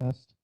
Test.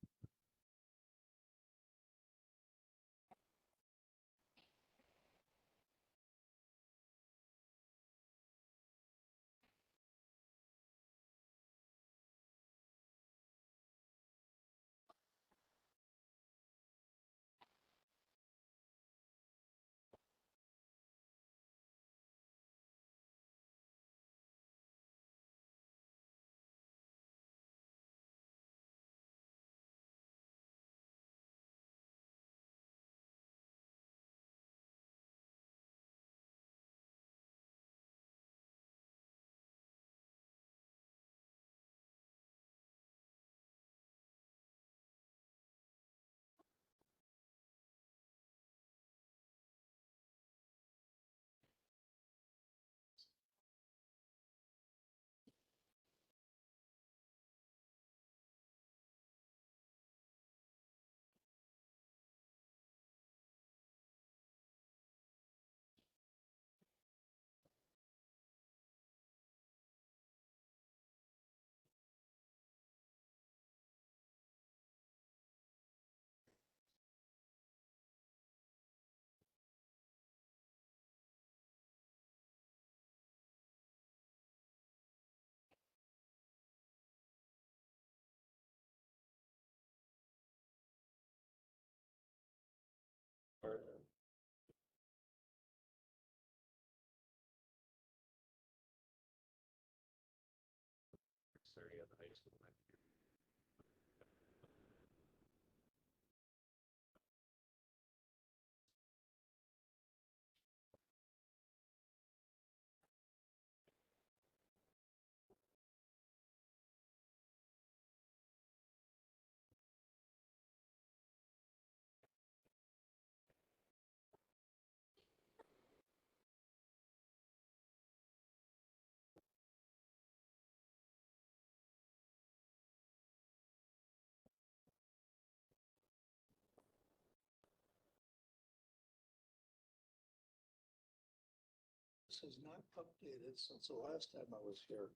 This is not updated since the last time I was here.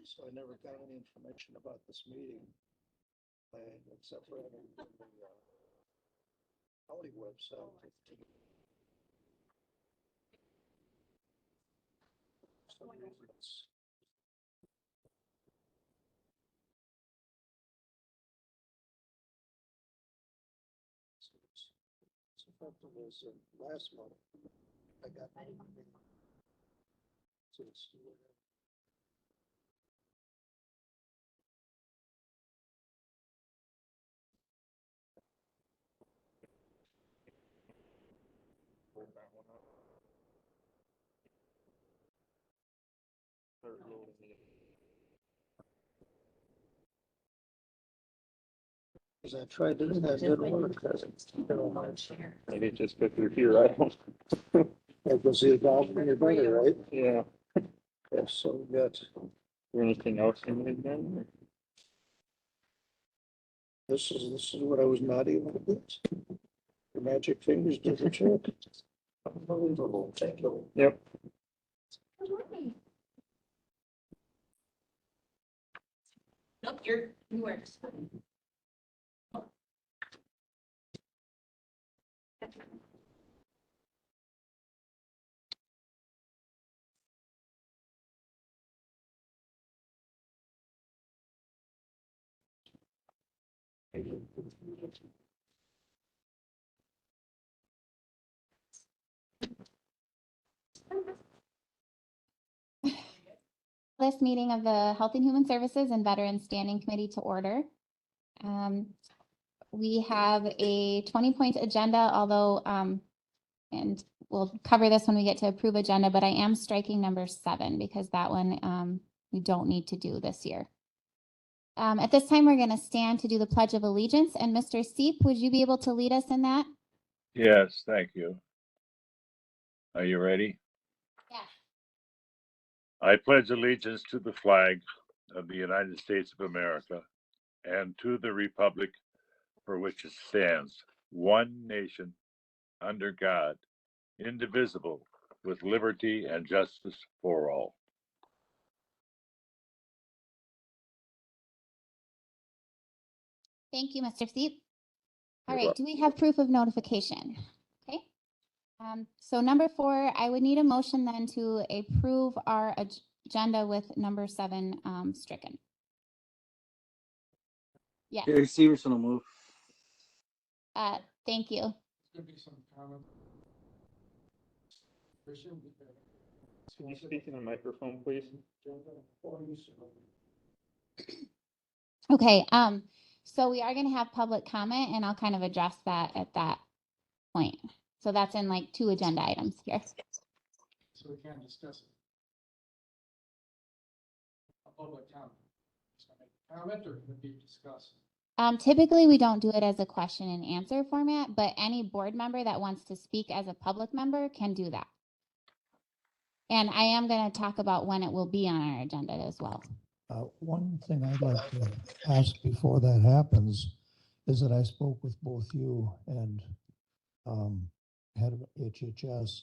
So I never got any information about this meeting. Except for having the county website. For some reason it's effective as last month. I got. So it's because I tried to do that, didn't work. Maybe it's just because you're here, I don't. That was the dog for your brother, right? Yeah. Yes, so we got, Is there anything else in it then? this is what I was not able to get. Your magic fingers did the trick. Unbelievable, thank you. Yep. Nope, you weren't. This meeting of the Health and Human Services and Veterans Standing Committee to order. We have a 20-point agenda, although, and we'll cover this when we get to approve agenda, but I am striking number 7 because that one we don't need to do this year. At this time, we're going to stand to do the Pledge of Allegiance. And Mr. Seep, would you be able to lead us in that? Yes, thank you. Are you ready? Yes. I pledge allegiance to the flag of the United States of America and to the republic for which it stands, one nation, under God, indivisible, with liberty and justice for all. Thank you, Mr. Seep. All You're right, do we have proof of notification? Okay. So number 4, I would need a motion then to approve our agenda with number 7 stricken. Yes, Gary Severson will move. thank you. Could be some comment. Can you speak in the microphone, please? Okay, so we are gonna have public comment and I'll kind of address that at that point. So that's in like 2 agenda items here. So we can't discuss it. A public comment. Just gonna make a comment or could be discussed. Typically, we don't do it as a question and answer format, but any board member that wants to speak as a public member can do that. And I am gonna talk about when it will be on our agenda as well. One thing I'd like to ask before that happens is that I spoke with both you and head of HHS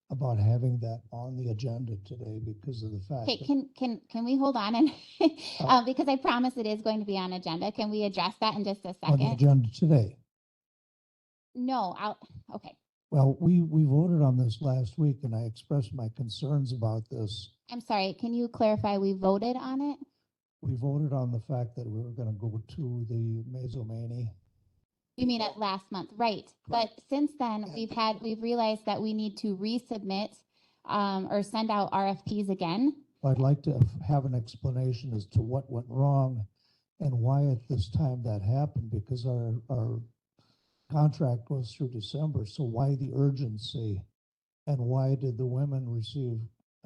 about having that on the agenda today because of the fact Okay, that can we hold on and, because I promise it is going to be on agenda. Can we address that in just a on the second? agenda today. No, okay. Well, we voted on this last week and I expressed my concerns about this. I'm sorry, can you clarify, we voted on it? We voted on the fact that we were going to go to the Mazomanie. You mean at last month, right? But since then, we've realized that we need to resubmit or send out RFPs again. I'd like to have an explanation as to what went wrong and why at this time that happened, because our contract goes through December. So why the urgency? And why did the women receive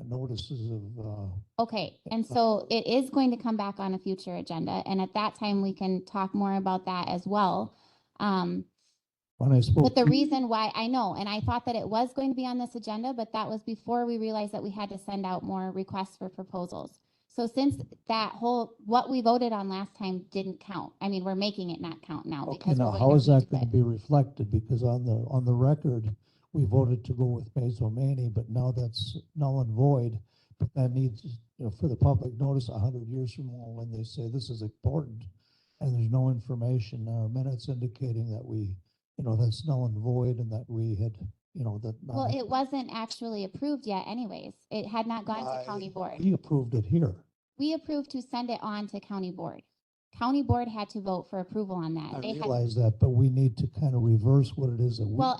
notices of? Okay, and so it is going to come back on a future agenda, and at that time, we can talk more about that as well. When I spoke, But the reason why, I know, and I thought that it was going to be on this agenda, but that was before we realized that we had to send out more requests for proposals. So since that what we voted on last time didn't count, I mean, we're making it not count now. okay, because now how is that going to be reflected? Because on the record, we voted to go with Mazomanie, but now that's null and void. But that needs, for the public notice 100 years from now when they say this is important and there's no information in our minutes indicating that we, that's null and void and that we had, that. Well, it wasn't actually approved yet anyways. It had not gone to county board. We approved it here. We approved to send it on to county board. County board had to vote for approval on that. I They had, realize that, but we need to kind of reverse what it is that we. well,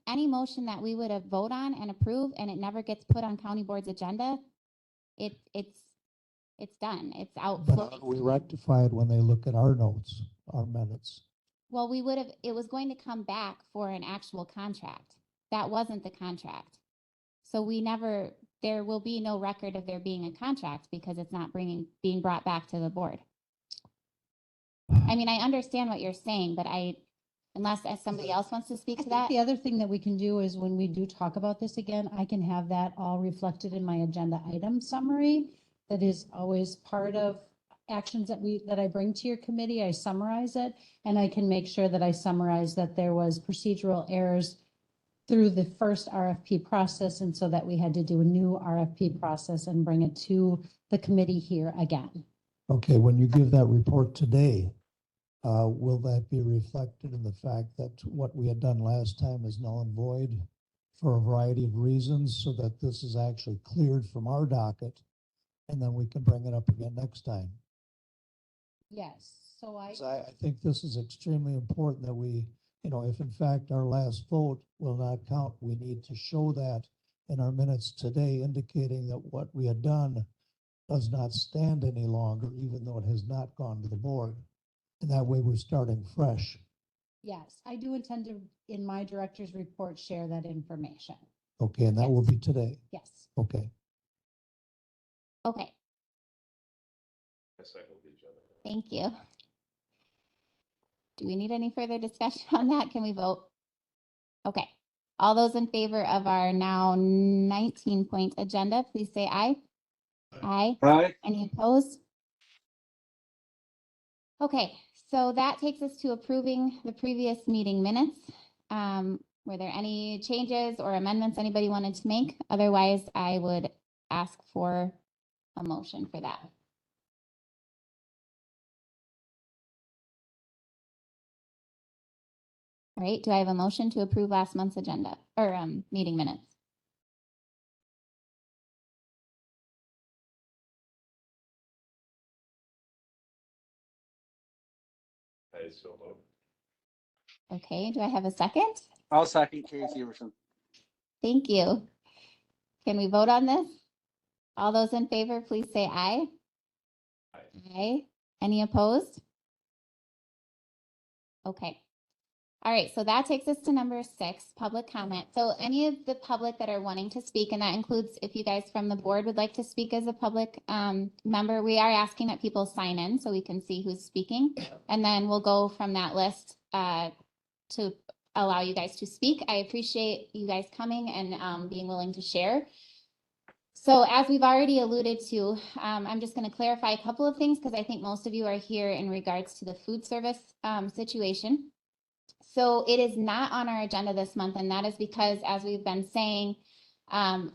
any motion that we would have vote on and approve and it never gets put on county board's agenda, it's done. It's out. But how do we rectify it when they look at our notes, our minutes? Well, it was going to come back for an actual contract. That wasn't the contract. So there will be no record of there being a contract because it's not being brought back to the board. I mean, I understand what you're saying, but unless somebody else wants to speak to that. The other thing that we can do is when we do talk about this again, I can have that all reflected in my agenda item summary. That is always part of actions that I bring to your committee. I summarize it, and I can make sure that I summarize that there was procedural errors through the first RFP process, and so that we had to do a new RFP process and bring it to the committee here again. Okay, when you give that report today, will that be reflected in the fact that what we had done last time is null and void for a variety of reasons, so that this is actually cleared from our docket, and then we can bring it up again next time? Yes, so I think this is extremely important that we, if in fact our last vote will not count, we need to show that in our minutes today, indicating that what we had done does not stand any longer, even though it has not gone to the board. And that way we're starting fresh. yes, I do intend to, in my director's report, share that information. Okay, and that will be today. Yes. Okay. Okay. Thank you. Do we need any further discussion on that? Can we vote? Okay. All those in favor of our now 19-point agenda, please say aye. Aye. Aye. Any opposed? Okay, so that takes us to approving the previous meeting minutes. Were there any changes or amendments anybody wanted to make? Otherwise, I would ask for a motion for that. All right, do I have a motion to approve last month's agenda or meeting minutes? I so move. Okay, do I have a second? I'll second Casey Everson. Thank you. Can we vote on this? All those in favor, please say aye. Aye. Any opposed? Okay. All right, so that takes us to number 6, public comment. So any of the public that are wanting to speak, and that includes if you guys from the board would like to speak as a public member, we are asking that people sign in so we can see who's speaking. And then we'll go from that list to allow you guys to speak. I appreciate you guys coming and being willing to share. So as we've already alluded to, I'm just going to clarify a couple of things because I think most of you are here in regards to the food service situation. So it is not on our agenda this month, and that is because, as we've been saying, and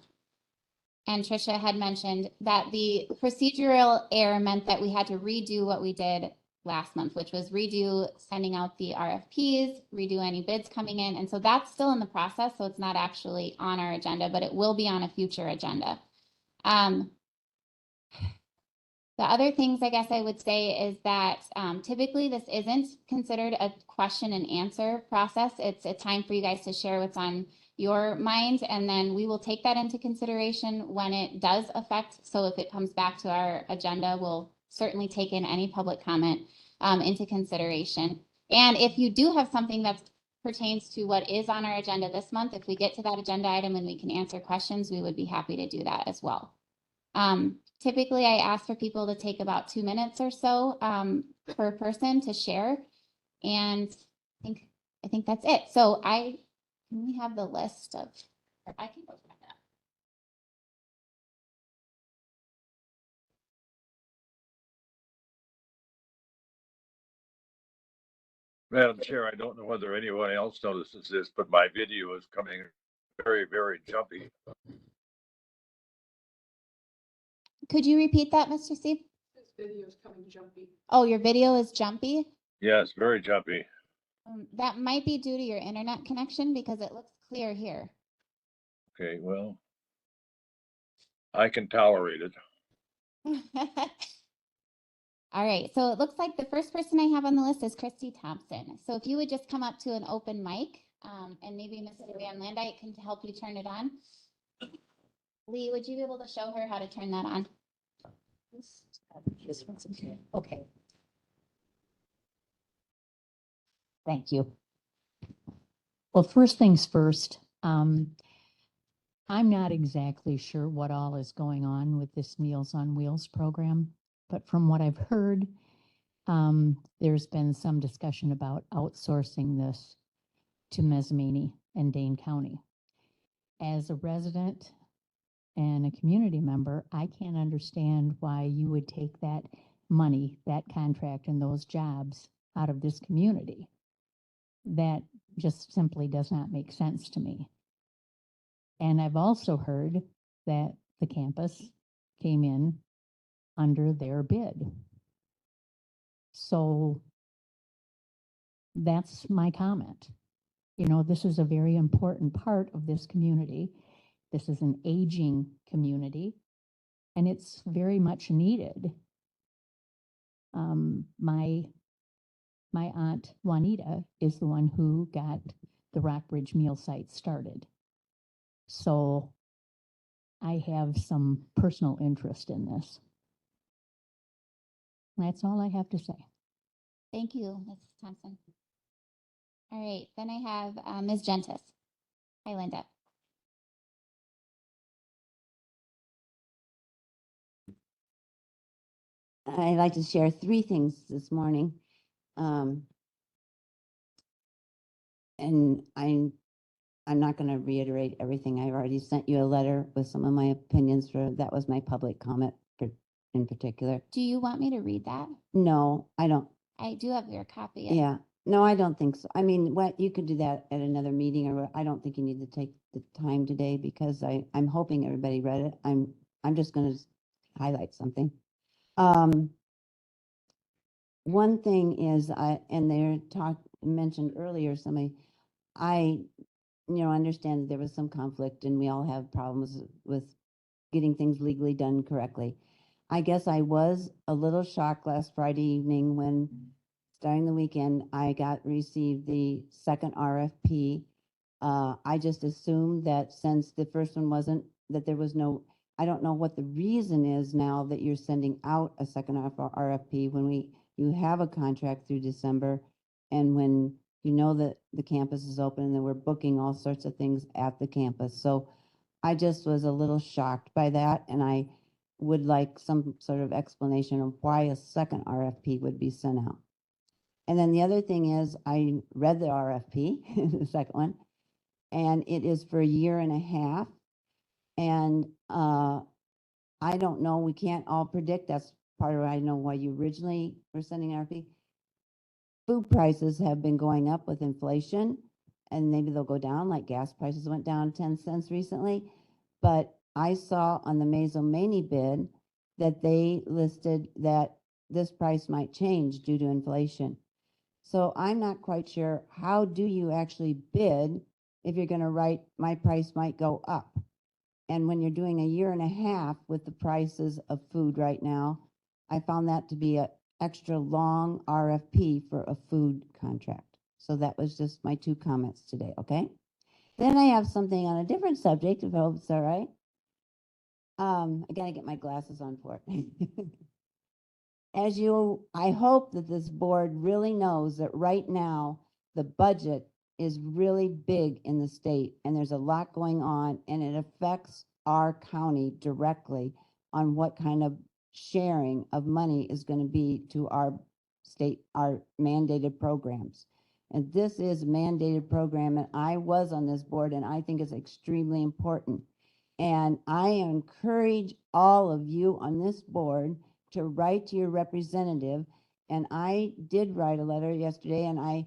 Tricia had mentioned, that the procedural error meant that we had to redo what we did last month, which was redo sending out the RFPs, redo any bids coming in. And so that's still in the process, so it's not actually on our agenda, but it will be on a future agenda. The other things I guess I would say is that typically this isn't considered a question and answer process. It's a time for you guys to share what's on your mind, and then we will take that into consideration when it does affect. So if it comes back to our agenda, we'll certainly take in any public comment into consideration. And if you do have something that pertains to what is on our agenda this month, if we get to that agenda item and we can answer questions, we would be happy to do that as well. Typically, I ask for people to take about 2 minutes or so per person to share, and I think that's it. So can we have the list of? Or I can go through that. Madam Chair, I don't know whether anyone else notices this, but my video is coming very, very jumpy. Could you repeat that, Mr. Steve? This video is coming jumpy. Oh, your video is jumpy. Yes, very jumpy. That might be due to your internet connection because it looks clear here. Okay, well, I can tolerate it. All right, so it looks like the first person I have on the list is Christy Thompson. So if you would just come up to an open mic, and maybe Mr. Van Landijk can help you turn it on. Lee, would you be able to show her how to turn that on? This one's okay. Okay. Thank you. Well, first things first, I'm not exactly sure what all is going on with this Meals on Wheels program, but from what I've heard, there's been some discussion about outsourcing this to Messamini and Dane County. As a resident and a community member, I can't understand why you would take that money, that contract, and those jobs out of this community. That just simply does not make sense to me. And I've also heard that the campus came in under their bid. So that's my comment. You know, this is a very important part of this community. This is an aging community, and it's very much needed. My aunt Juanita is the one who got the Rockbridge meal site started. So I have some personal interest in this. That's all I have to say. Thank you, Ms. Thompson. All right, then I have Ms. Gentis. Hi, Linda. I'd like to share 3 things this morning. And I'm not going to reiterate everything. I've already sent you a letter with some of my opinions that was my public comment in particular. Do you want me to read that? No, I don't. I do have your copy. Yeah, no, I don't think so. I mean, you could do that at another meeting, or I don't think you need to take the time today because I'm hoping everybody read it. I'm just going to highlight something. One thing is, and they mentioned earlier, somebody, I, understand that there was some conflict and we all have problems with getting things legally done correctly. I guess I was a little shocked last Friday evening when, starting the weekend, I received the second RFP. I just assumed that since the first one wasn't, that there was no, I don't know what the reason is now that you're sending out a second RFP when you have a contract through December, and when you know that the campus is open and that we're booking all sorts of things at the campus. So I just was a little shocked by that, and I would like some sort of explanation of why a second RFP would be sent out. And then the other thing is, I read the RFP, the second one, and it is for a year and a half. And I don't know, we can't all predict. That's part of, I know why you originally were sending an RFP. Food prices have been going up with inflation, and maybe they'll go down, like gas prices went down 10 cents recently. But I saw on the Mazomanie bid that they listed that this price might change due to inflation. So I'm not quite sure, how do you actually bid if you're going to write, my price might go up? And when you're doing a year and a half with the prices of food right now, I found that to be an extra long RFP for a food contract. So that was just my 2 comments today, okay? Then I have something on a different subject, if I hope it's all right. I gotta get my glasses on for it. I hope that this board really knows that right now, the budget is really big in the state, and there's a lot going on, and it affects our county directly on what kind of sharing of money is going to be to our state, our mandated programs. And this is a mandated program, and I was on this board, and I think it's extremely important. And I encourage all of you on this board to write to your representative. And I did write a letter yesterday, and I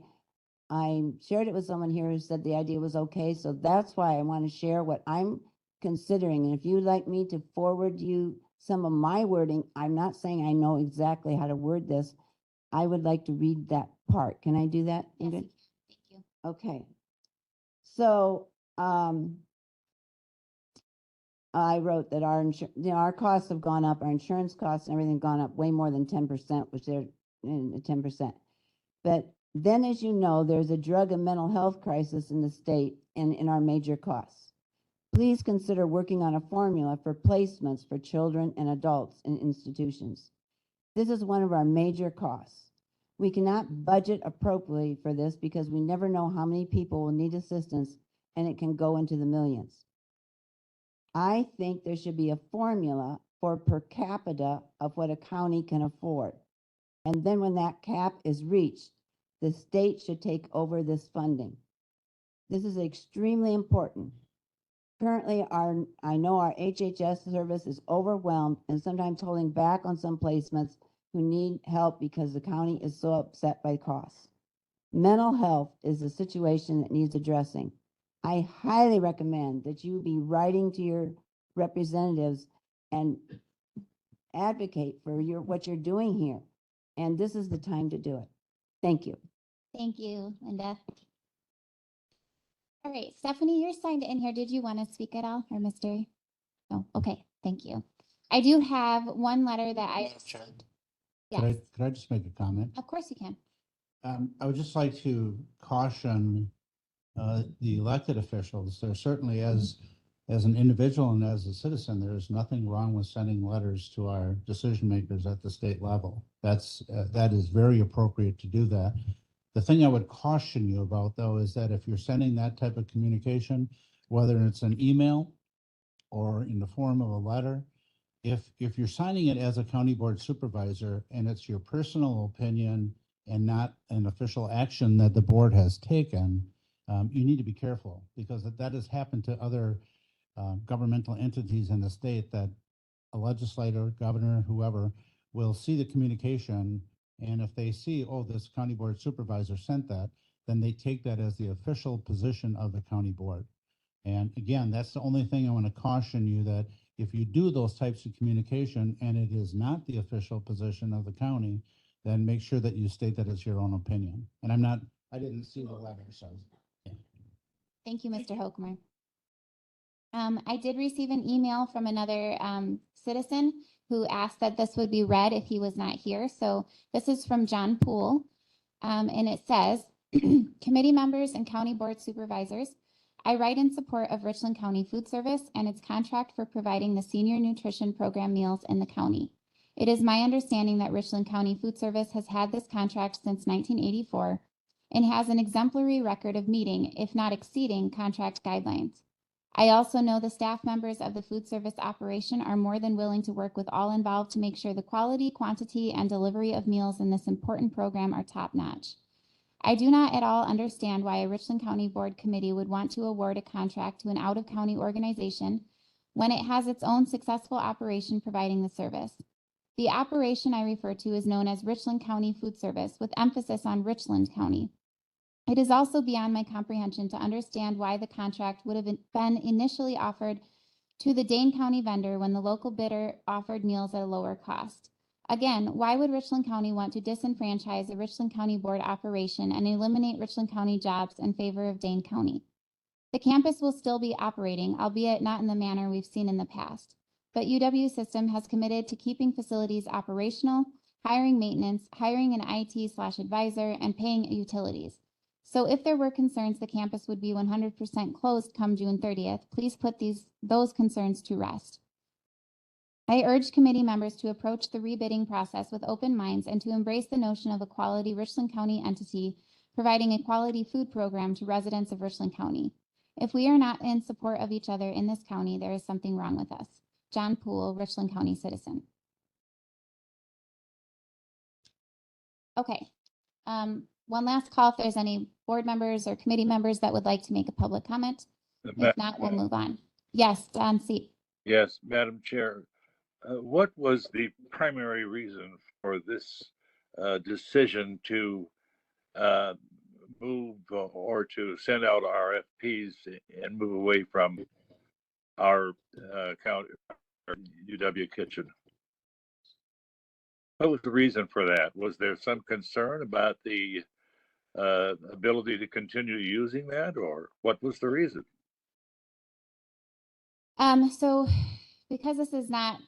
shared it with someone here who said the idea was okay. So that's why I want to share what I'm considering. And if you'd like me to forward you some of my wording, I'm not saying I know exactly how to word this. I would like to read that part. Can I do that, Yes, Ingrid? thank you. Okay. So, I wrote that our costs have gone up, our insurance costs and everything gone up way more than 10%, which they're in 10%. But then, as you know, there's a drug and mental health crisis in the state and in our major costs. Please consider working on a formula for placements for children and adults in institutions. This is one of our major costs. We cannot budget appropriately for this because we never know how many people will need assistance, and it can go into the millions. I think there should be a formula for per capita of what a county can afford. And then when that cap is reached, the state should take over this funding. This is extremely important. Currently, I know our HHS service is overwhelmed and sometimes holding back on some placements who need help because the county is so upset by costs. Mental health is a situation that needs addressing. I highly recommend that you be writing to your representatives and advocate for what you're doing here. And this is the time to do it. Thank you. Thank you, Linda. All right, Stephanie, you're signed in here. Did you want to speak at all, or Mr.? No, okay, thank you. I do have one letter that I. Yes, Could I just make a comment? of course you can. I would just like to caution the elected officials. There certainly, as an individual and as a citizen, there is nothing wrong with sending letters to our decision makers at the state level. That is very appropriate to do that. The thing I would caution you about, though, is that if you're sending that type of communication, whether it's an email or in the form of a letter, if you're signing it as a county board supervisor and it's your personal opinion and not an official action that the board has taken, you need to be careful, because that has happened to other governmental entities in the state, that a legislator, governor, whoever will see the communication, and if they see, oh, this county board supervisor sent that, then they take that as the official position of the county board. And again, that's the only thing I want to caution you, that if you do those types of communication and it is not the official position of the county, then make sure that you state that as your own opinion. And I didn't see the letter, so. Yeah. Thank you, Mr. Hochmer. I did receive an email from another citizen who asked that this would be read if he was not here. So this is from John Poole, and it says, committee members and county board supervisors, I write in support of Richland County Food Service and its contract for providing the senior nutrition program meals in the county. It is my understanding that Richland County Food Service has had this contract since 1984 and has an exemplary record of meeting, if not exceeding, contract guidelines. I also know the staff members of the food service operation are more than willing to work with all involved to make sure the quality, quantity, and delivery of meals in this important program are top-notch. I do not at all understand why a Richland County Board Committee would want to award a contract to an out-of-county organization when it has its own successful operation providing the service. The operation I refer to is known as Richland County Food Service, with emphasis on Richland County. It is also beyond my comprehension to understand why the contract would have been initially offered to the Dane County vendor when the local bidder offered meals at a lower cost. Again, why would Richland County want to disenfranchise a Richland County board operation and eliminate Richland County jobs in favor of Dane County? The campus will still be operating, albeit not in the manner we've seen in the past. But UW System has committed to keeping facilities operational, hiring maintenance, hiring an IT/advisor, and paying utilities. So if there were concerns the campus would be 100% closed come June 30th, please put those concerns to rest. I urge committee members to approach the rebidding process with open minds and to embrace the notion of a quality Richland County entity providing a quality food program to residents of Richland County. If we are not in support of each other in this county, there is something wrong with us. John Poole, Richland County citizen. Okay. One last call if there's any board members or committee members that would like to make a public comment. If not, we'll move on. Yes, Don C. Yes, Madam Chair. What was the primary reason for this decision to move or to send out RFPs and move away from our county, our UW kitchen? What was the reason for that? Was there some concern about the ability to continue using that, or what was the reason? So because this is not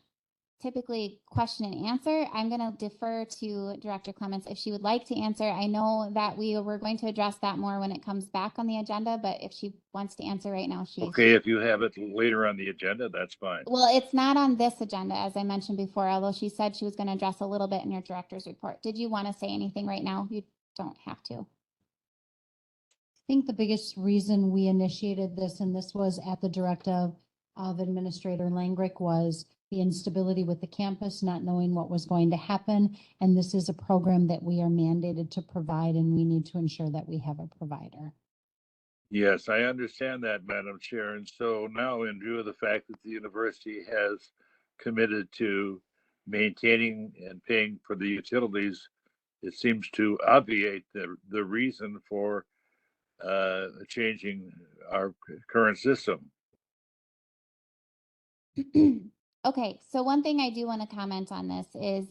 typically question and answer, I'm going to defer to Director Clements if she would like to answer. I know that we were going to address that more when it comes back on the agenda, but if she wants to answer right now, she's Okay, if you have it later on the agenda, that's fine. Well, it's not on this agenda, as I mentioned before, although she said she was going to address a little bit in your director's report. Did you want to say anything right now? You don't have to. I think the biggest reason we initiated this, and this was at the directive of Administrator Langrick, was the instability with the campus, not knowing what was going to happen. And this is a program that we are mandated to provide, and we need to ensure that we have a provider. Yes, I understand that, Madam Chair. And so now, in view of the fact that the university has committed to maintaining and paying for the utilities, it seems to obviate the reason for changing our current system. Okay, so one thing I do want to comment on this is,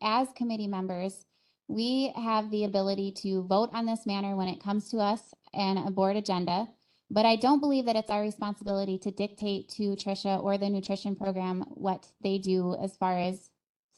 as committee members, we have the ability to vote on this matter when it comes to us and a board agenda, but I don't believe that it's our responsibility to dictate to Tricia or the nutrition program what they do as far as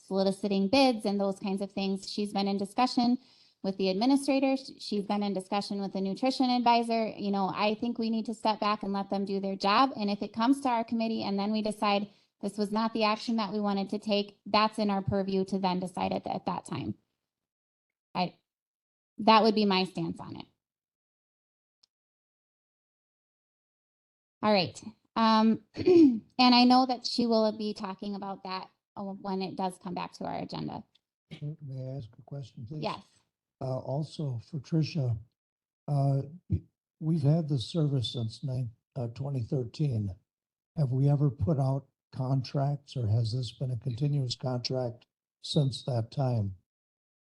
soliciting bids and those kinds of things. She's been in discussion with the administrator. She's been in discussion with the nutrition advisor. You know, I think we need to step back and let them do their job. And if it comes to our committee and then we decide this was not the action that we wanted to take, that's in our purview to then decide at that time. That would be my stance on it. All right. And I know that she will be talking about that when it does come back to our agenda. May I ask a question, please? Yes. Also for Tricia, we've had this service since 2013. Have we ever put out contracts, or has this been a continuous contract since that time?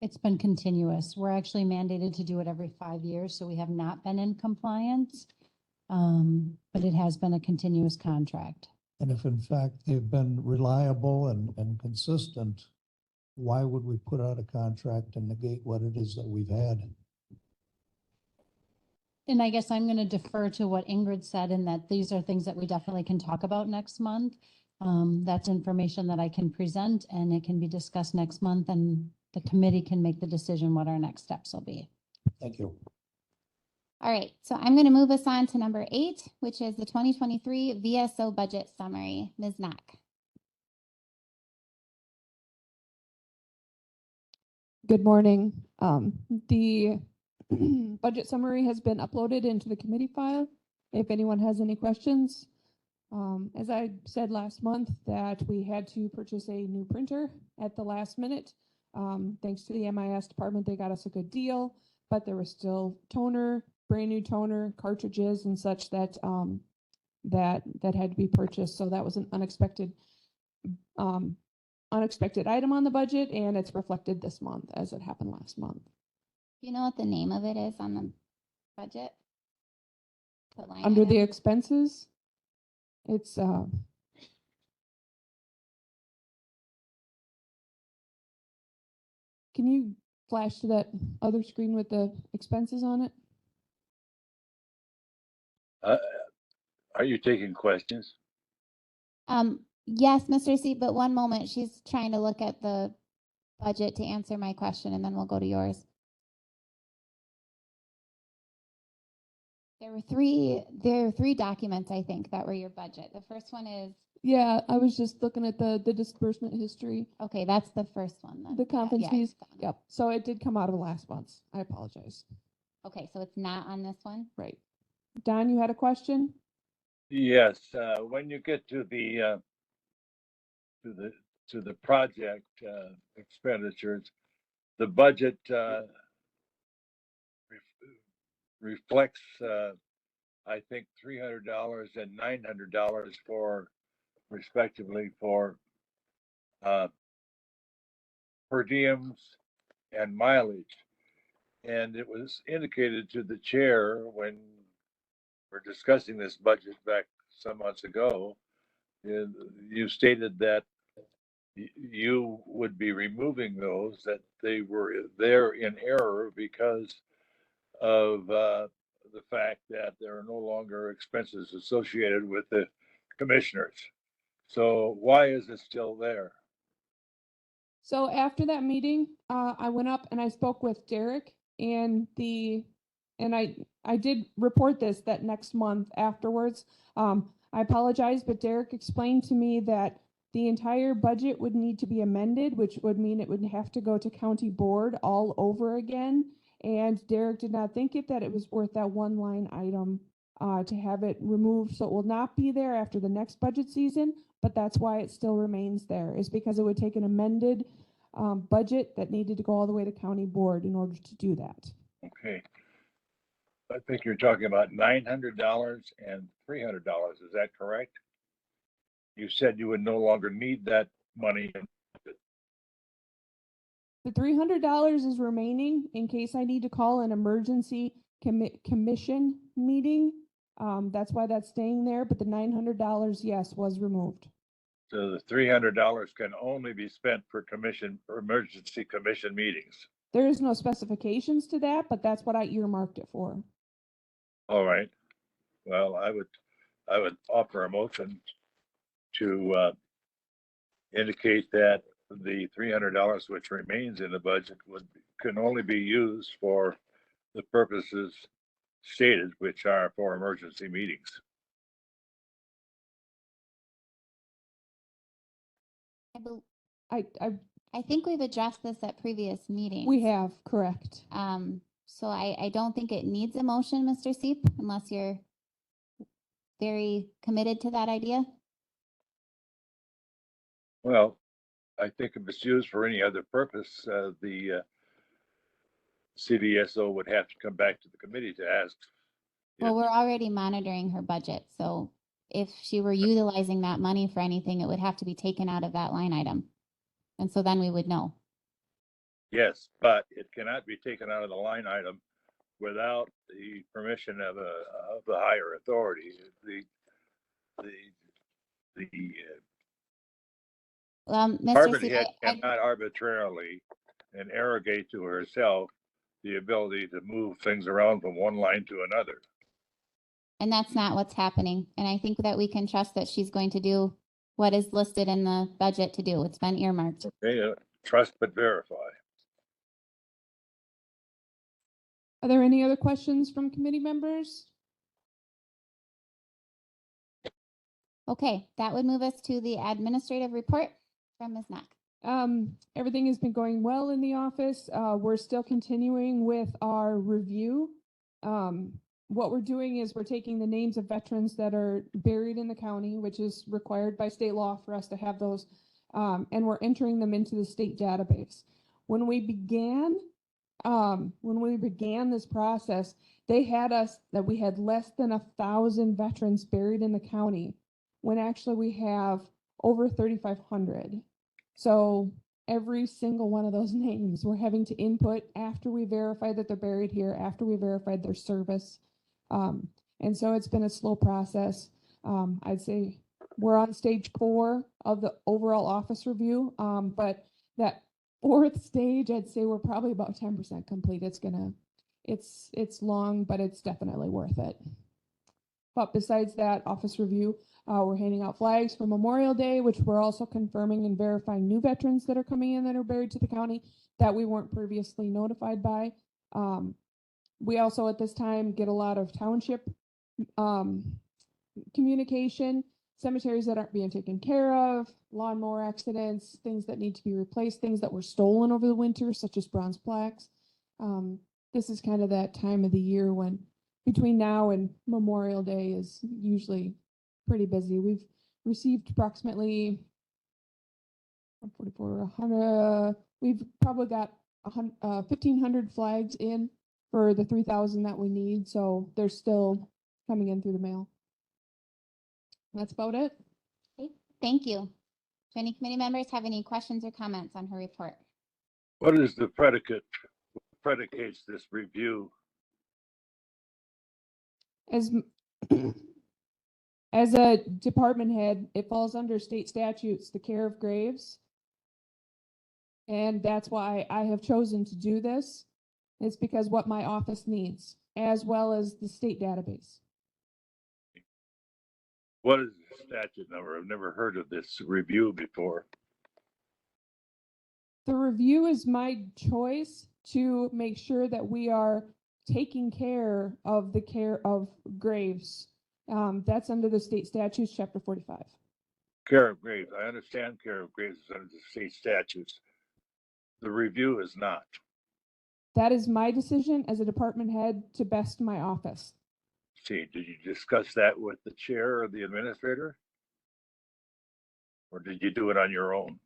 It's been continuous. We're actually mandated to do it every 5 years, so we have not been in compliance. But it has been a continuous contract. And if in fact they've been reliable and consistent, why would we put out a contract and negate what it is that we've had? And I guess I'm going to defer to what Ingrid said, and that these are things that we definitely can talk about next month. That's information that I can present, and it can be discussed next month, and the committee can make the decision what our next steps will be. Thank you. All right, so I'm going to move us on to number 8, which is the 2023 VSO budget summary. Ms. Knack. Good morning. The budget summary has been uploaded into the committee file. If anyone has any questions, as I said last month, that we had to purchase a new printer at the last minute. Thanks to the MIS department, they got us a good deal, but there was still toner, brand new toner, cartridges and such that that had to be purchased. So that was an unexpected item on the budget, and it's reflected this month as it happened last month. Do you know what the name of it is on the budget? The line Under the item? expenses, it's can you flash to that other screen with the expenses on it? Are you taking questions? Yes, Mr. C, but one moment. She's trying to look at the budget to answer my question, and then we'll go to yours. There were three documents, I think, that were your budget. The first one is, Yeah, I was just looking at the disbursement history, okay, that's the first one then. the conference yeah, fees. it's gone. Yep. So it did come out of last month's. I apologize. Okay, so it's not on this one? Right. Don, you had a question? Yes, when you get to the project expenditures, the budget reflects I think $300 and $900 for respectively for per diems and mileage. And it was indicated to the chair when we're discussing this budget back some months ago, you stated that you would be removing those, that they were there in error because of the fact that there are no longer expenses associated with the commissioners. So why is it still there? So after that meeting, I went up and I spoke with Derek and I did report this that next month afterwards. I apologize, but Derek explained to me that the entire budget would need to be amended, which would mean it would have to go to county board all over again. And Derek did not think that it was worth that one line item to have it removed. So it will not be there after the next budget season, but that's why it still remains there, is because it would take an amended budget that needed to go all the way to county board in order to do that. Okay. I think you're talking about $900 and $300. Is that correct? You said you would no longer need that money. The $300 is remaining in case I need to call an emergency commission meeting. That's why that's staying there, but the $900, yes, was removed. So the $300 can only be spent for emergency commission meetings. There is no specifications to that, but that's what I earmarked it for. All right. Well, I would offer a motion to indicate that the $300 which remains in the budget can only be used for the purposes stated, which are for emergency meetings. I think we've addressed this at previous meetings. We have, correct. So I don't think it needs a motion, Mr. Seep, unless you're very committed to that idea. Well, I think if it's used for any other purpose, the CVSO would have to come back to the committee to ask. Well, we're already monitoring her budget, so if she were utilizing that money for anything, it would have to be taken out of that line item. And so then we would know. Yes, but it cannot be taken out of the line item without the permission of the higher authority. Mr. Department Seep, head cannot arbitrarily and arrogate to herself the ability to move things around from one line to another. And that's not what's happening. And I think that we can trust that she's going to do what is listed in the budget to do. It's been earmarked. Okay, trust but verify. Are there any other questions from committee members? Okay, that would move us to the administrative report from Ms. Knock. Everything has been going well in the office. We're still continuing with our review. What we're doing is we're taking the names of veterans that are buried in the county, which is required by state law for us to have those, and we're entering them into the state database. When we began this process, they had us that we had less than 1,000 veterans buried in the county, when actually we have over 3,500. So every single one of those names we're having to input after we verify that they're buried here, after we verified their service. And so it's been a slow process. I'd say we're on stage 4 of the overall office review, but that 4th stage, I'd say we're probably about 10% complete. It's long, but it's definitely worth it. But besides that office review, we're handing out flags for Memorial Day, which we're also confirming and verifying new veterans that are coming in that are buried to the county that we weren't previously notified by. We also at this time get a lot of township communication, cemeteries that aren't being taken care of, lawnmower accidents, things that need to be replaced, things that were stolen over the winter, such as bronze plaques. This is kind of that time of the year when between now and Memorial Day is usually pretty busy. We've received approximately 100, we've probably got 1,500 flags in for the 3,000 that we need. So they're still coming in through the mail. That's about it. Okay, thank you. Do any committee members have any questions or comments on her report? What is the predicates this review? As a department head, it falls under state statutes, the care of graves. And that's why I have chosen to do this. It's because what my office needs, as well as the state database. What is the statute number? I've never heard of this review before. The review is my choice to make sure that we are taking care of the care of graves. That's under the state statutes, chapter 45. Care of graves. I understand care of graves is under the state statutes. The review is not. That is my decision as a department head to best my office. See, did you discuss that with the chair or the administrator? Or did you do it on your own?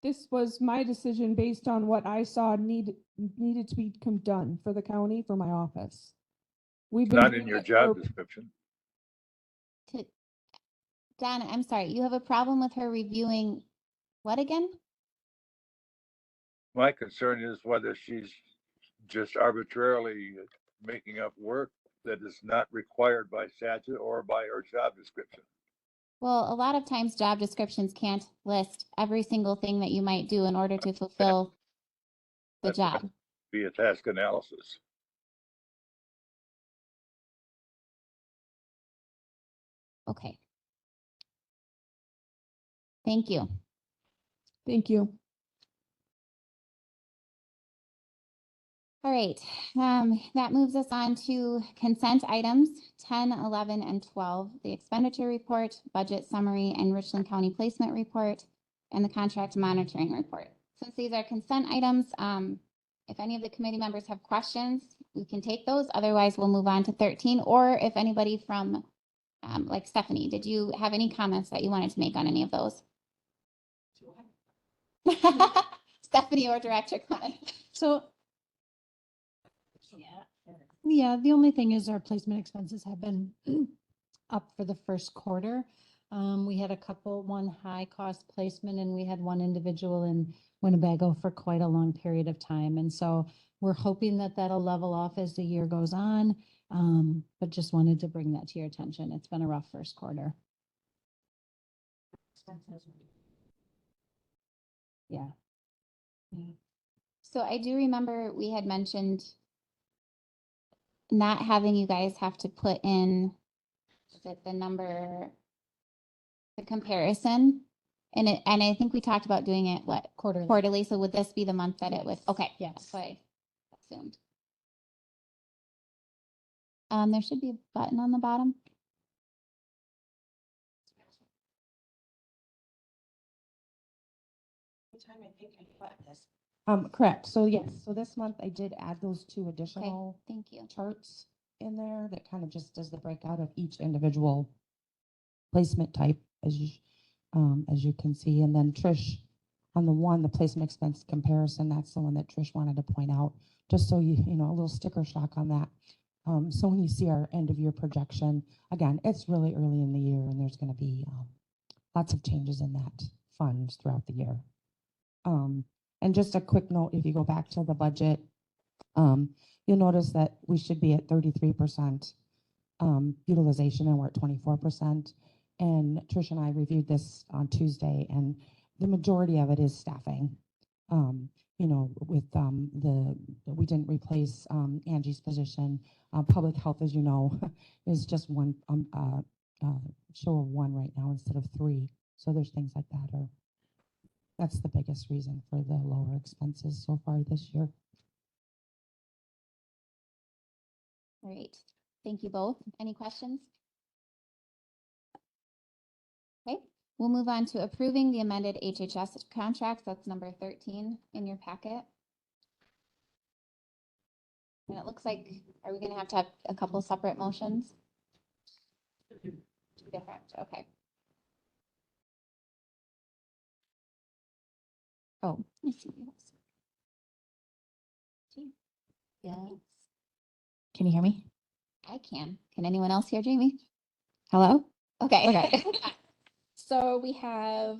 This was my decision based on what I saw needed to be done for the county, for my office. We've been Not in your job description. Donna, I'm sorry, you have a problem with her reviewing what again? My concern is whether she's just arbitrarily making up work that is not required by statute or by her job description. Well, a lot of times job descriptions can't list every single thing that you might do in order to fulfill the job. Be a task analysis. Okay. Thank you. Thank you. All right, that moves us on to consent items 10, 11, and 12, the expenditure report, budget summary, and Richland County placement report, and the contract monitoring report. Since these are consent items, if any of the committee members have questions, we can take those. Otherwise, we'll move on to 13, or if anybody from, like Stephanie, did you have any comments that you wanted to make on any of those? Stephanie or Director Clement? So, yeah, the only thing is our placement expenses have been up for the first quarter. We had one high cost placement, and we had one individual in Winnebago for quite a long period of time. And so we're hoping that that'll level off as the year goes on. But just wanted to bring that to your attention. It's been a rough first quarter. Yeah. So I do remember we had mentioned not having you guys have to put in the number, the comparison. And I think we talked about doing it, what, quarterly? So would this be the month that it would, okay. Yes. That's what I assumed. There should be a button on the bottom. Correct. So yes, so this month I did add those two Okay, additional thank you. charts in there that kind of just does the breakout of each individual placement type as you can see. And then Trish, on the placement expense comparison, that's the one that Trish wanted to point out, just so you know, a little sticker shock on that. So when you see our end of year projection, again, it's really early in the year and there's going to be lots of changes in that funds throughout the year. And just a quick note, if you go back to the budget, you'll notice that we should be at 33% utilization and we're at 24%. And Trish and I reviewed this on Tuesday, and the majority of it is staffing. You know, with we didn't replace Angie's position. Public health, as you know, is just one show of one right now instead of three. So there's things like that. That's the biggest reason for the lower expenses so far this year. Great. Thank you both. Any questions? Okay, we'll move on to approving the amended HHS contracts. That's number 13 in your packet. And it looks like, are we going to have a couple separate motions? Two different, okay. Oh, let me see. Yes. Can you hear me? I can. Can anyone else hear Jamie? Hello? Okay. Okay. So we have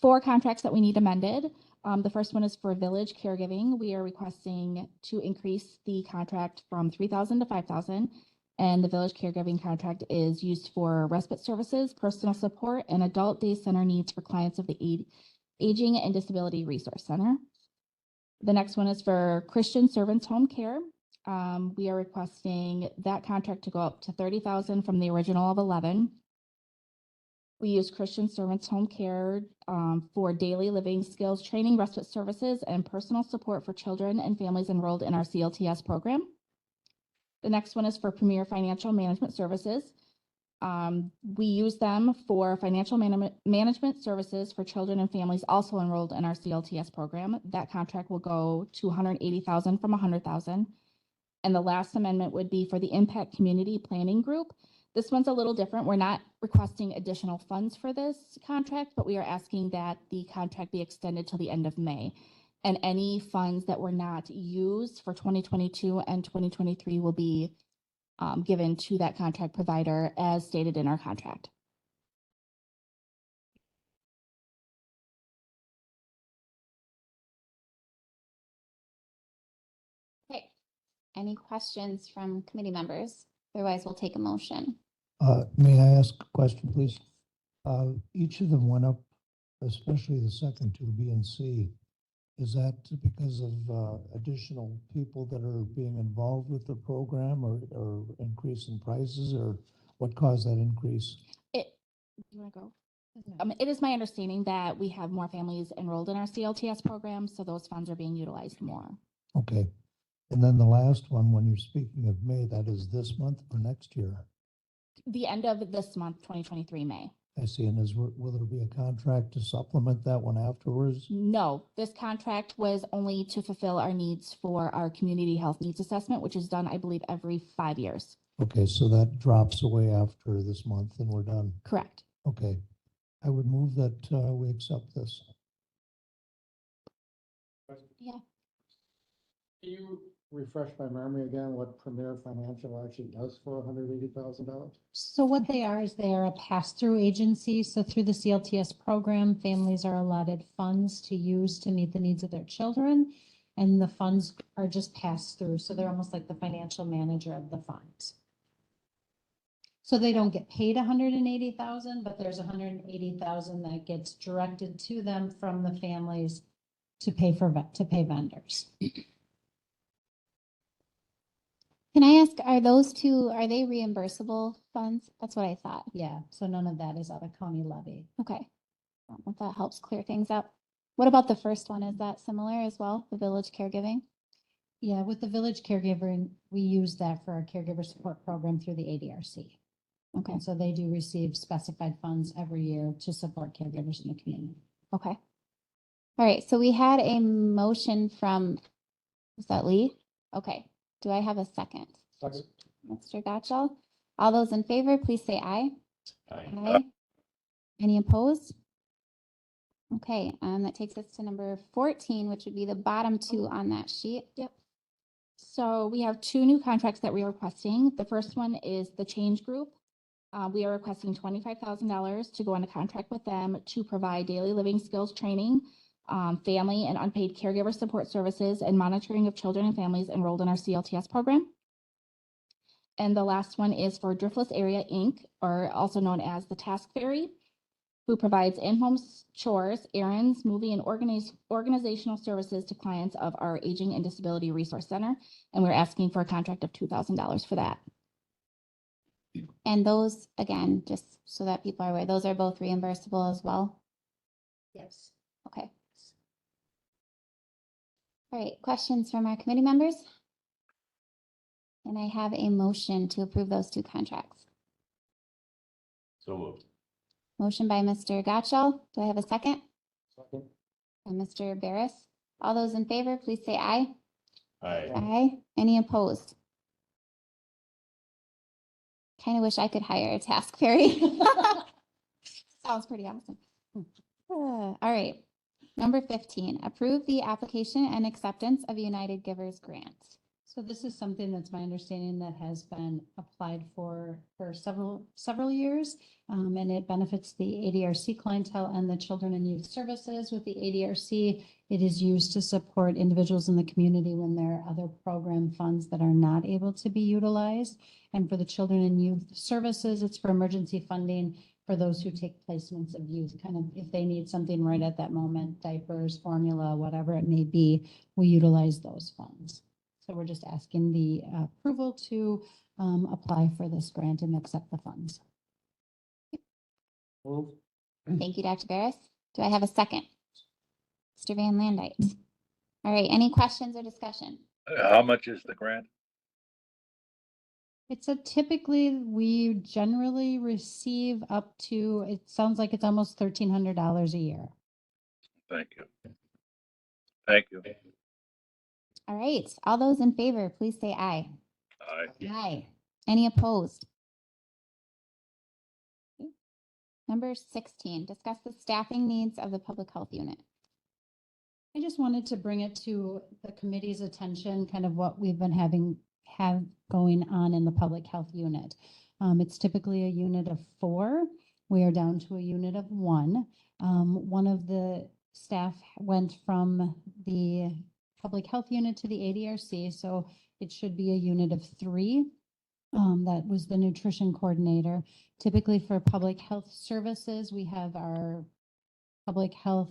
4 contracts that we need amended. The first one is for village caregiving. We are requesting to increase the contract from 3,000 to 5,000. And the village caregiving contract is used for respite services, personal support, and adult day center needs for clients of the Aging and Disability Resource Center. The next one is for Christian Servants Home Care. We are requesting that contract to go up to 30,000 from the original of 11. We use Christian Servants Home Care for daily living skills training, respite services, and personal support for children and families enrolled in our CLTS program. The next one is for Premier Financial Management Services. We use them for financial management services for children and families also enrolled in our CLTS program. That contract will go to 180,000 from 100,000. And the last amendment would be for the Impact Community Planning Group. This one's a little different. We're not requesting additional funds for this contract, but we are asking that the contract be extended till the end of May. And any funds that were not used for 2022 and 2023 will be given to that contract provider as stated in our contract. Okay. Any questions from committee members? Otherwise, we'll take a motion. May I ask a question, please? Each of them went up, especially the second two, B and C. Is that because of additional people that are being involved with the program or increase in prices, or what caused that increase? You want to go? It is my understanding that we have more families enrolled in our CLTS program, so those funds are being utilized more. Okay. And then the last one, when you're speaking of May, that is this month or next year? The end of this month, 2023 May. I see. And will there be a contract to supplement that one afterwards? No, this contract was only to fulfill our needs for our community health needs assessment, which is done, I believe, every 5 years. Okay, so that drops away after this month and we're done. Correct. Okay. I would move that we accept this. Yeah. Can you refresh my memory again what Premier Financial actually does for $180,000? So what they are is they are a pass-through agency. So through the CLTS program, families are allotted funds to use to meet the needs of their children. And the funds are just passed through. So they're almost like the financial manager of the funds. So they don't get paid 180,000, but there's 180,000 that gets directed to them from the families to pay vendors. Can I ask, are those two, are they reimbursable funds? That's what I thought. Yeah, so none of that is out of county levy. Okay. Well, if that helps clear things up. What about the first one? Is that similar as well, the village caregiving? Yeah, with the village caregiver, we use that for our caregiver support program through the ADRC. Okay, And so they do receive specified funds every year to support caregivers in the community. okay. All right, so we had a motion from, was that Lee? Okay, do I have a second? Second. Mr. Gotchall? All those in favor, please say aye. Aye. Aye. Any opposed? Okay, that takes us to number 14, which would be the bottom two on that sheet. Yep. So we have two new contracts that we are requesting. The first one is the Change Group. We are requesting $25,000 to go on a contract with them to provide daily living skills training, family and unpaid caregiver support services, and monitoring of children and families enrolled in our CLTS program. And the last one is for Driftless Area Inc., or also known as the Task Fairy, who provides in-home chores, errands, movie, and organizational services to clients of our Aging and Disability Resource Center. And we're asking for a contract of $2,000 for that. And those, again, just so that people are aware, those are both reimbursable as well? Yes. Okay. All right, questions from our committee members? And I have a motion to approve those two contracts. So moved. Motion by Mr. Gotchall. Do I have a second? Second. And Mr. Barris. All those in favor, please say aye. Aye. Aye. Any opposed? Kind of wish I could hire a task fairy. Sounds pretty awesome. All right. Number 15, approve the application and acceptance of United Givers Grant. So this is something that's my understanding that has been applied for several years. And it benefits the ADRC clientele and the Children and Youth Services. With the ADRC, it is used to support individuals in the community when there are other program funds that are not able to be utilized. And for the Children and Youth Services, it's for emergency funding for those who take placements of youth, kind of if they need something right at that moment, diapers, formula, whatever it may be, we utilize those funds. So we're just asking the approval to apply for this grant and accept the funds. Move. Thank you, Dr. Barris. Do I have a second? Mr. Van Landite. All right, any questions or discussion? How much is the grant? It's typically, we generally receive up to, it sounds like it's almost $1,300 a year. Thank you. Thank you. All right, all those in favor, please say aye. Aye. Aye. Any opposed? Okay. Number 16, discuss the staffing needs of the public health unit. I just wanted to bring it to the committee's attention, kind of what we've been have going on in the public health unit. It's typically a unit of 4. We are down to a unit of 1. One of the staff went from the public health unit to the ADRC, so it should be a unit of 3. That was the nutrition coordinator. Typically for public health services, we have our public health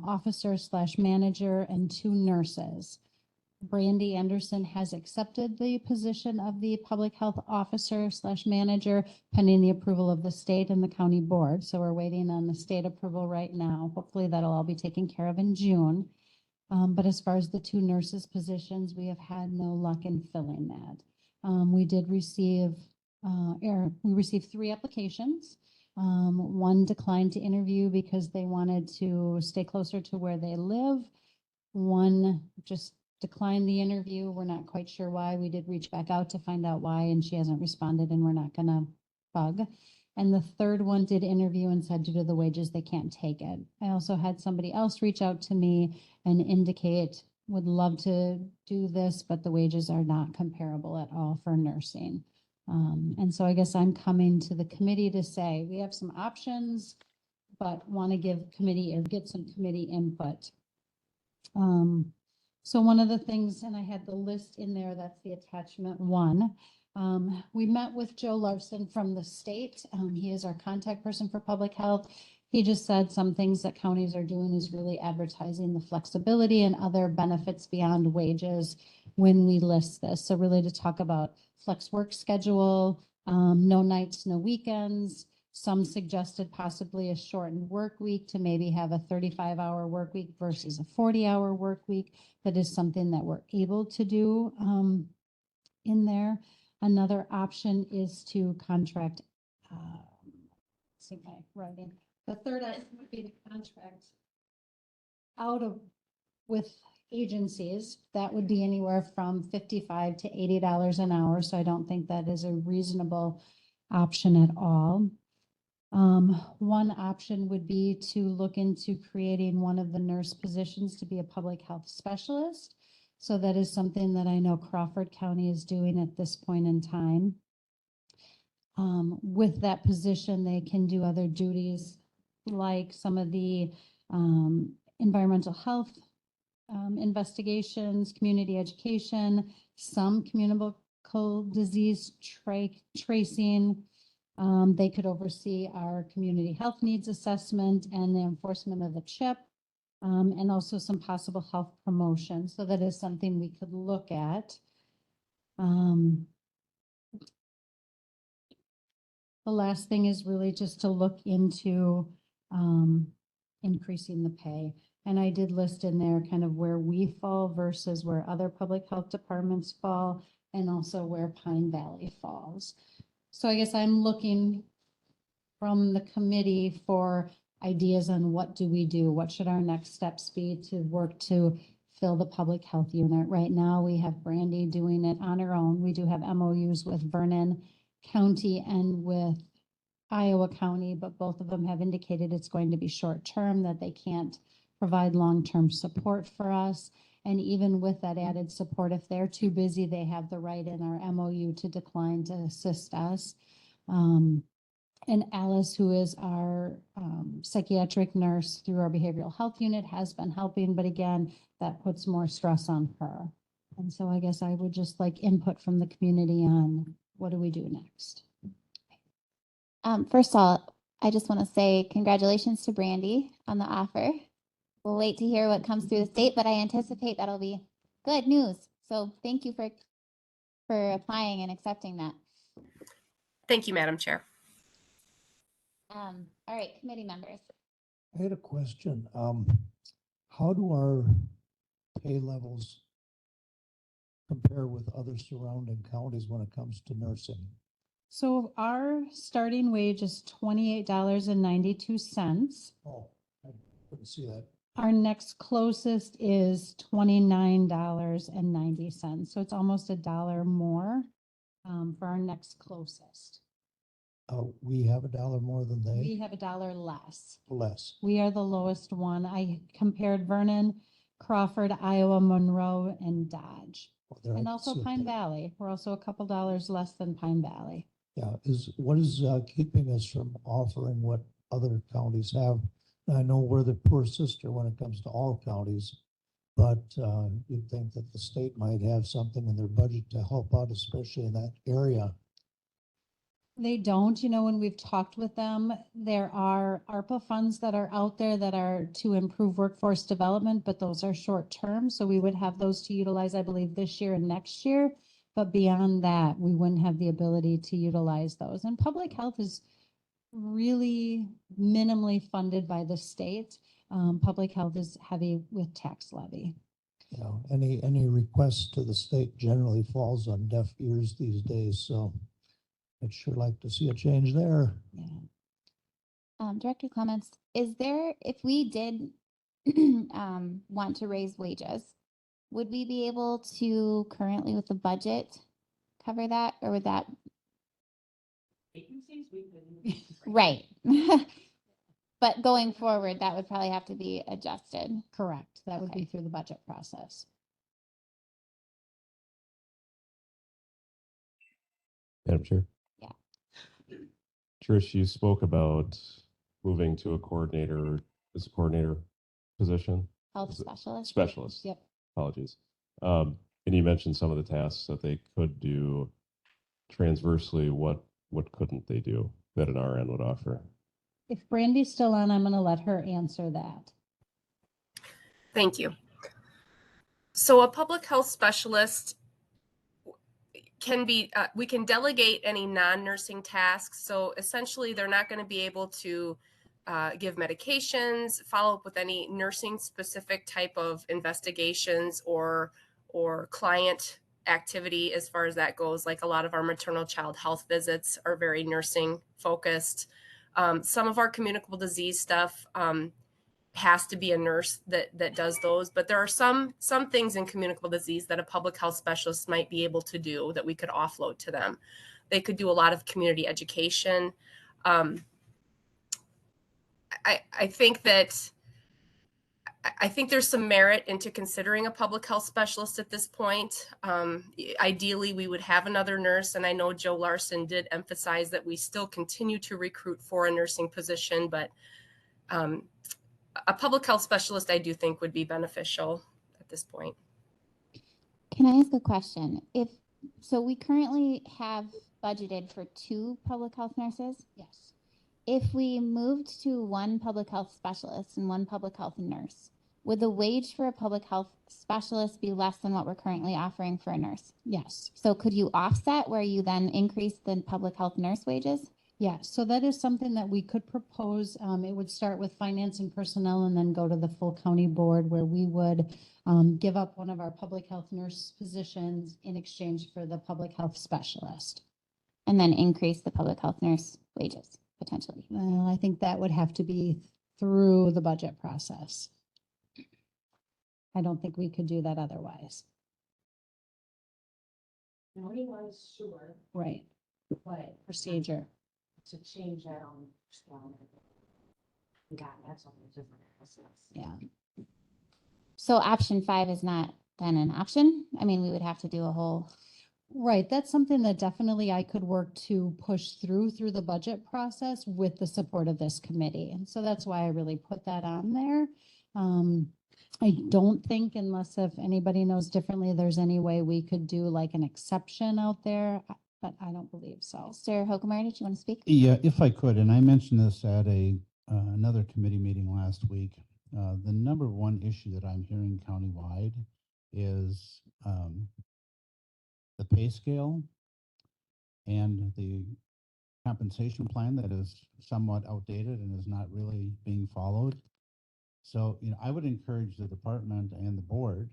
officer / manager and 2 nurses. Brandy Anderson has accepted the position of the public health officer / manager pending the approval of the state and the county board. So we're waiting on the state approval right now. Hopefully that'll all be taken care of in June. But as far as the 2 nurses positions, we have had no luck in filling that. We did receive, we received 3 applications. 1 declined to interview because they wanted to stay closer to where they live. 1 just declined the interview. We're not quite sure why. We did reach back out to find out why, and she hasn't responded, and we're not gonna bug. And the 3rd one did interview and said due to the wages, they can't take it. I also had somebody else reach out to me and indicate would love to do this, but the wages are not comparable at all for nursing. And so I guess I'm coming to the committee to say we have some options, but want to give committee or get some committee input. So one of the things, and I had the list in there, that's the attachment 1. We met with Joe Larson from the state. He is our contact person for public health. He just said some things that counties are doing is really advertising the flexibility and other benefits beyond wages when we list this. So really to talk about flex work schedule, no nights, no weekends. Some suggested possibly a shortened work week to maybe have a 35-hour work week versus a 40-hour work week. That is something that we're able to do in there. Another option is to contract, see my writing. The third item would be to contract out of with agencies. That would be anywhere from $55 to $80 an hour. So I don't think that is a reasonable option at all. One option would be to look into creating one of the nurse positions to be a public health specialist. So that is something that I know Crawford County is doing at this point in time. With that position, they can do other duties like some of the environmental health investigations, community education, some communicable disease tracing. They could oversee our community health needs assessment and the enforcement of the CHIP, and also some possible health promotion. So that is something we could look at. The last thing is really just to look into increasing the pay. And I did list in there kind of where we fall versus where other public health departments fall, and also where Pine Valley falls. So I guess I'm looking from the committee for ideas on what do we do? What should our next steps be to work to fill the public health unit? Right now, we have Brandy doing it on her own. We do have MOUs with Vernon County and with Iowa County, but both of them have indicated it's going to be short term, that they can't provide long-term support for us. And even with that added support, if they're too busy, they have the right in our MOU to decline to assist us. And Alice, who is our psychiatric nurse through our behavioral health unit, has been helping, but again, that puts more stress on her. And so I guess I would just like input from the community on what do we do next? First of all, I just want to say congratulations to Brandy on the offer. We'll wait to hear what comes through the state, but I anticipate that'll be good news. So thank you for applying and accepting that. Thank you, Madam Chair. All right, committee members. I had a question. How do our pay levels compare with other surrounding counties when it comes to nursing? So our starting wage is $28.92. Oh, I couldn't see that. Our next closest is $29.90. So it's almost $1 more for our next closest. We have $1 more than they? We have $1 less. Less. We are the lowest one. I compared Vernon, Crawford, Iowa, Monroe, and Dodge. And also Pine Valley. We're also a couple dollars less than Pine Valley. Yeah, what is keeping us from offering what other counties have? I know we're the poor sister when it comes to all counties, but you'd think that the state might have something in their budget to help out, especially in that area. They don't, when we've talked with them, there are ARPA funds that are out there that are to improve workforce development, but those are short term. So we would have those to utilize, I believe, this year and next year. But beyond that, we wouldn't have the ability to utilize those. And public health is really minimally funded by the state. Public health is heavy with tax levy. Yeah, any requests to the state generally falls on deaf ears these days. So I'd sure like to see a change there. Yeah. Director comments. Is there, if we did want to raise wages, would we be able to currently with the budget cover that, or would that? Right. But going forward, that would probably have to be adjusted. Correct. That would be through the budget process. Madam Chair. Yeah. Trish, you spoke about moving to a coordinator position. Health specialist. Specialist. Yep. Apologies. And you mentioned some of the tasks that they could do transversely. What couldn't they do that an RN would offer? If Brandy's still on, I'm going to let her answer that. Thank you. So a public health specialist can be, we can delegate any non-nursing tasks. So essentially, they're not going to be able to give medications, follow up with any nursing-specific type of investigations or client activity as far as that goes. Like a lot of our maternal child health visits are very nursing focused. Some of our communicable disease stuff has to be a nurse that does those, but there are some things in communicable disease that a public health specialist might be able to do that we could offload to them. They could do a lot of community education. I think there's some merit into considering a public health specialist at this point. Ideally, we would have another nurse, and I know Joe Larson did emphasize that we still continue to recruit for a nursing position, but a public health specialist, I do think, would be beneficial at this point. Can I ask a question? So we currently have budgeted for 2 public health nurses. Yes. If we moved to 1 public health specialist and 1 public health nurse, would the wage for a public health specialist be less than what we're currently offering for a nurse? Yes. So could you offset where you then increase the public health nurse wages? Yeah, so that is something that we could propose. It would start with finance and personnel and then go to the full county board, where we would give up one of our public health nurse positions in exchange for the public health specialist. And then increase the public health nurse wages, potentially. Well, I think that would have to be through the budget process. I don't think we could do that otherwise. Nobody was sure Right, what procedure. to change that on. God, that's something different. Yeah. So option 5 is not then an option? I mean, we would have to do a whole. Right, that's something that definitely I could work to push through the budget process with the support of this committee. And so that's why I really put that on there. I don't think, unless if anybody knows differently, there's any way we could do like an exception out there, but I don't believe so. Mr. Hokemeyer, did you want to speak? Yeah, if I could, and I mentioned this at another committee meeting last week. The number one issue that I'm hearing countywide is the pay scale and the compensation plan that is somewhat outdated and is not really being followed. So, I would encourage the department and the board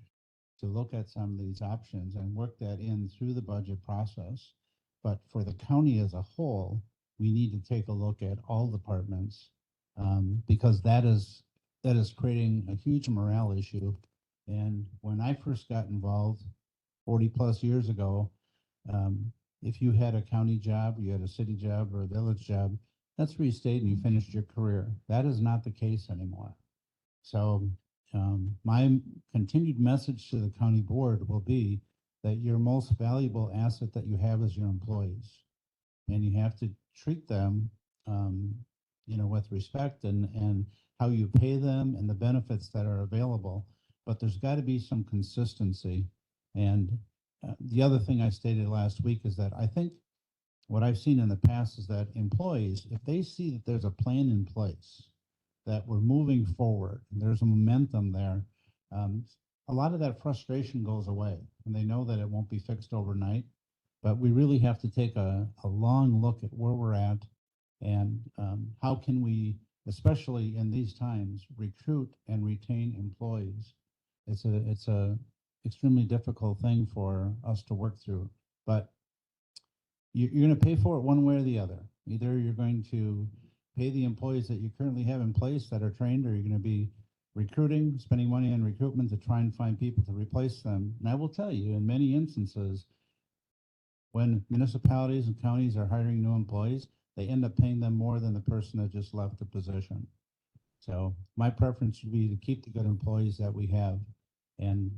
to look at some of these options and work that in through the budget process. But for the county as a whole, we need to take a look at all departments because that is creating a huge morale issue. And when I first got involved 40 plus years ago, if you had a county job, you had a city job or a village job, that's where you stayed and you finished your career. That is not the case anymore. So my continued message to the county board will be that your most valuable asset that you have is your employees, and you have to treat them, with respect and how you pay them and the benefits that are available. But there's got to be some consistency. And the other thing I stated last week is that I think what I've seen in the past is that employees, if they see that there's a plan in place, that we're moving forward, and there's a momentum there, a lot of that frustration goes away, and they know that it won't be fixed overnight. But we really have to take a long look at where we're at and how can we, especially in these times, recruit and retain employees. It's a extremely difficult thing for us to work through, but you're going to pay for it one way or the other. Either you're going to pay the employees that you currently have in place that are trained, or you're going to be recruiting, spending money on recruitment to try and find people to replace them. And I will tell you, in many instances, when municipalities and counties are hiring new employees, they end up paying them more than the person that just left the position. So my preference would be to keep the good employees that we have and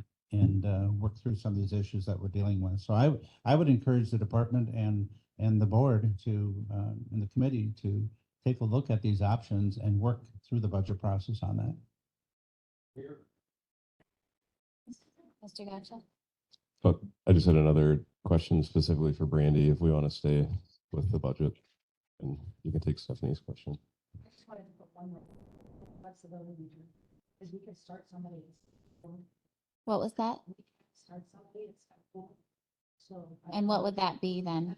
work through some of these issues that we're dealing with. So I would encourage the department and the board to and the committee to take a look at these options and work through the budget process on that. Mr. Gotcha. But I just had another question specifically for Brandy, if we want to stay with the budget, and you can take Stephanie's question. I just wanted to put one more flexibility, because we could start somebody. What was that? We could start somebody at step 4. So. And what would that be then?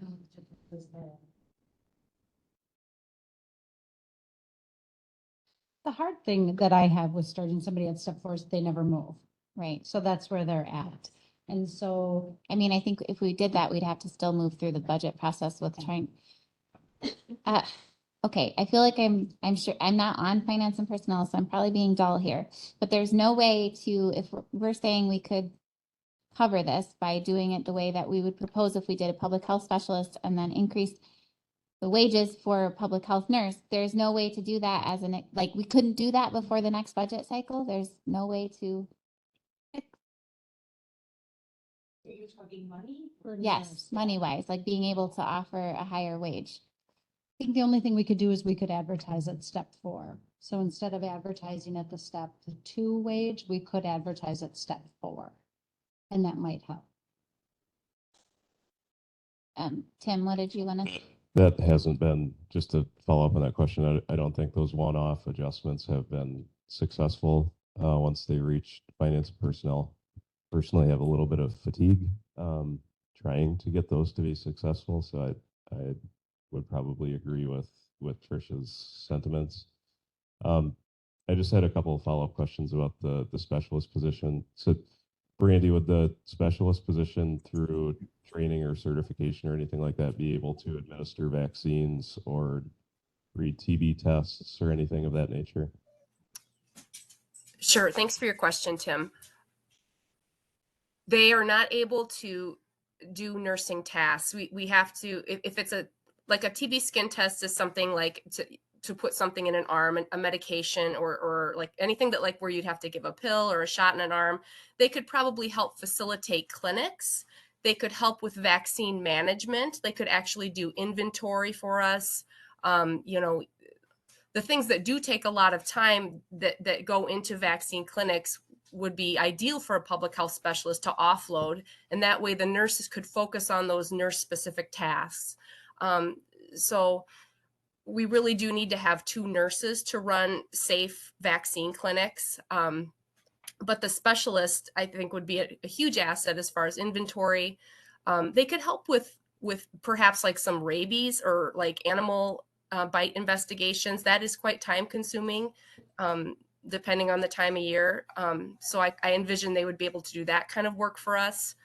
The hard thing that I have with starting somebody at step 4 is they never move. Right. So that's where they're at. And so, I mean, I think if we did that, we'd have to still move through the budget process with trying. Okay, I feel like I'm sure, I'm not on finance and personnel, so I'm probably being dull here. But there's no way to, if we're saying we could cover this by doing it the way that we would propose if we did a public health specialist and then increase the wages for a public health nurse, there's no way to do that as an, like, we couldn't do that before the next budget cycle. There's no way to. Are you talking money? Yes, money wise, like being able to offer a higher wage. I think the only thing we could do is we could advertise at step 4. So instead of advertising at the step 2 wage, we could advertise at step 4. And that might help. Tim, what did you want to? That hasn't been, just to follow up on that question, I don't think those one-off adjustments have been successful once they reach finance and personnel. Personally, have a little bit of fatigue trying to get those to be successful. So I would probably agree with Trish's sentiments. I just had a couple of follow-up questions about the specialist position. So Brandy, would the specialist position through training or certification or anything like that be able to administer vaccines or read TB tests or anything of that nature? Sure. Thanks for your question, Tim. They are not able to do nursing tasks. We have to, if it's like a TB skin test is something like to put something in an arm, a medication or like anything that like where you'd have to give a pill or a shot in an arm, they could probably help facilitate clinics. They could help with vaccine management. They could actually do inventory for us. You know, the things that do take a lot of time that go into vaccine clinics would be ideal for a public health specialist to offload. And that way the nurses could focus on those nurse specific tasks. So we really do need to have 2 nurses to run safe vaccine clinics. But the specialist, I think, would be a huge asset as far as inventory. They could help with perhaps like some rabies or like animal bite investigations. That is quite time consuming, depending on the time of year. So I envision they would be able to do that kind of work for us.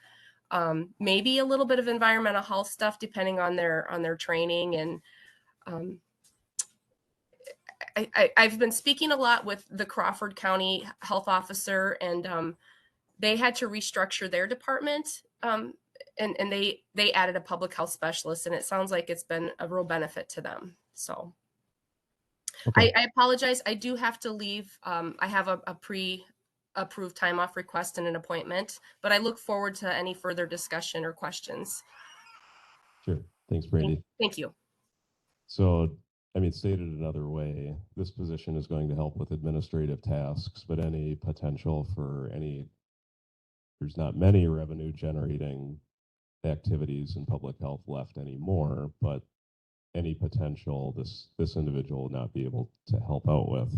Maybe a little bit of environmental health stuff, depending on their training. And I've been speaking a lot with the Crawford County health officer, and they had to restructure their department. And they added a public health specialist, and it sounds like it's been a real benefit to them. So okay. I apologize. I do have to leave. I have a pre-approved time off request and an appointment, but I look forward to any further discussion or questions. Sure. Thanks, Brandy. Thank you. So, I mean, stated another way, this position is going to help with administrative tasks, but any potential for there's not many revenue generating activities in public health left anymore, but any potential this individual will not be able to help out with.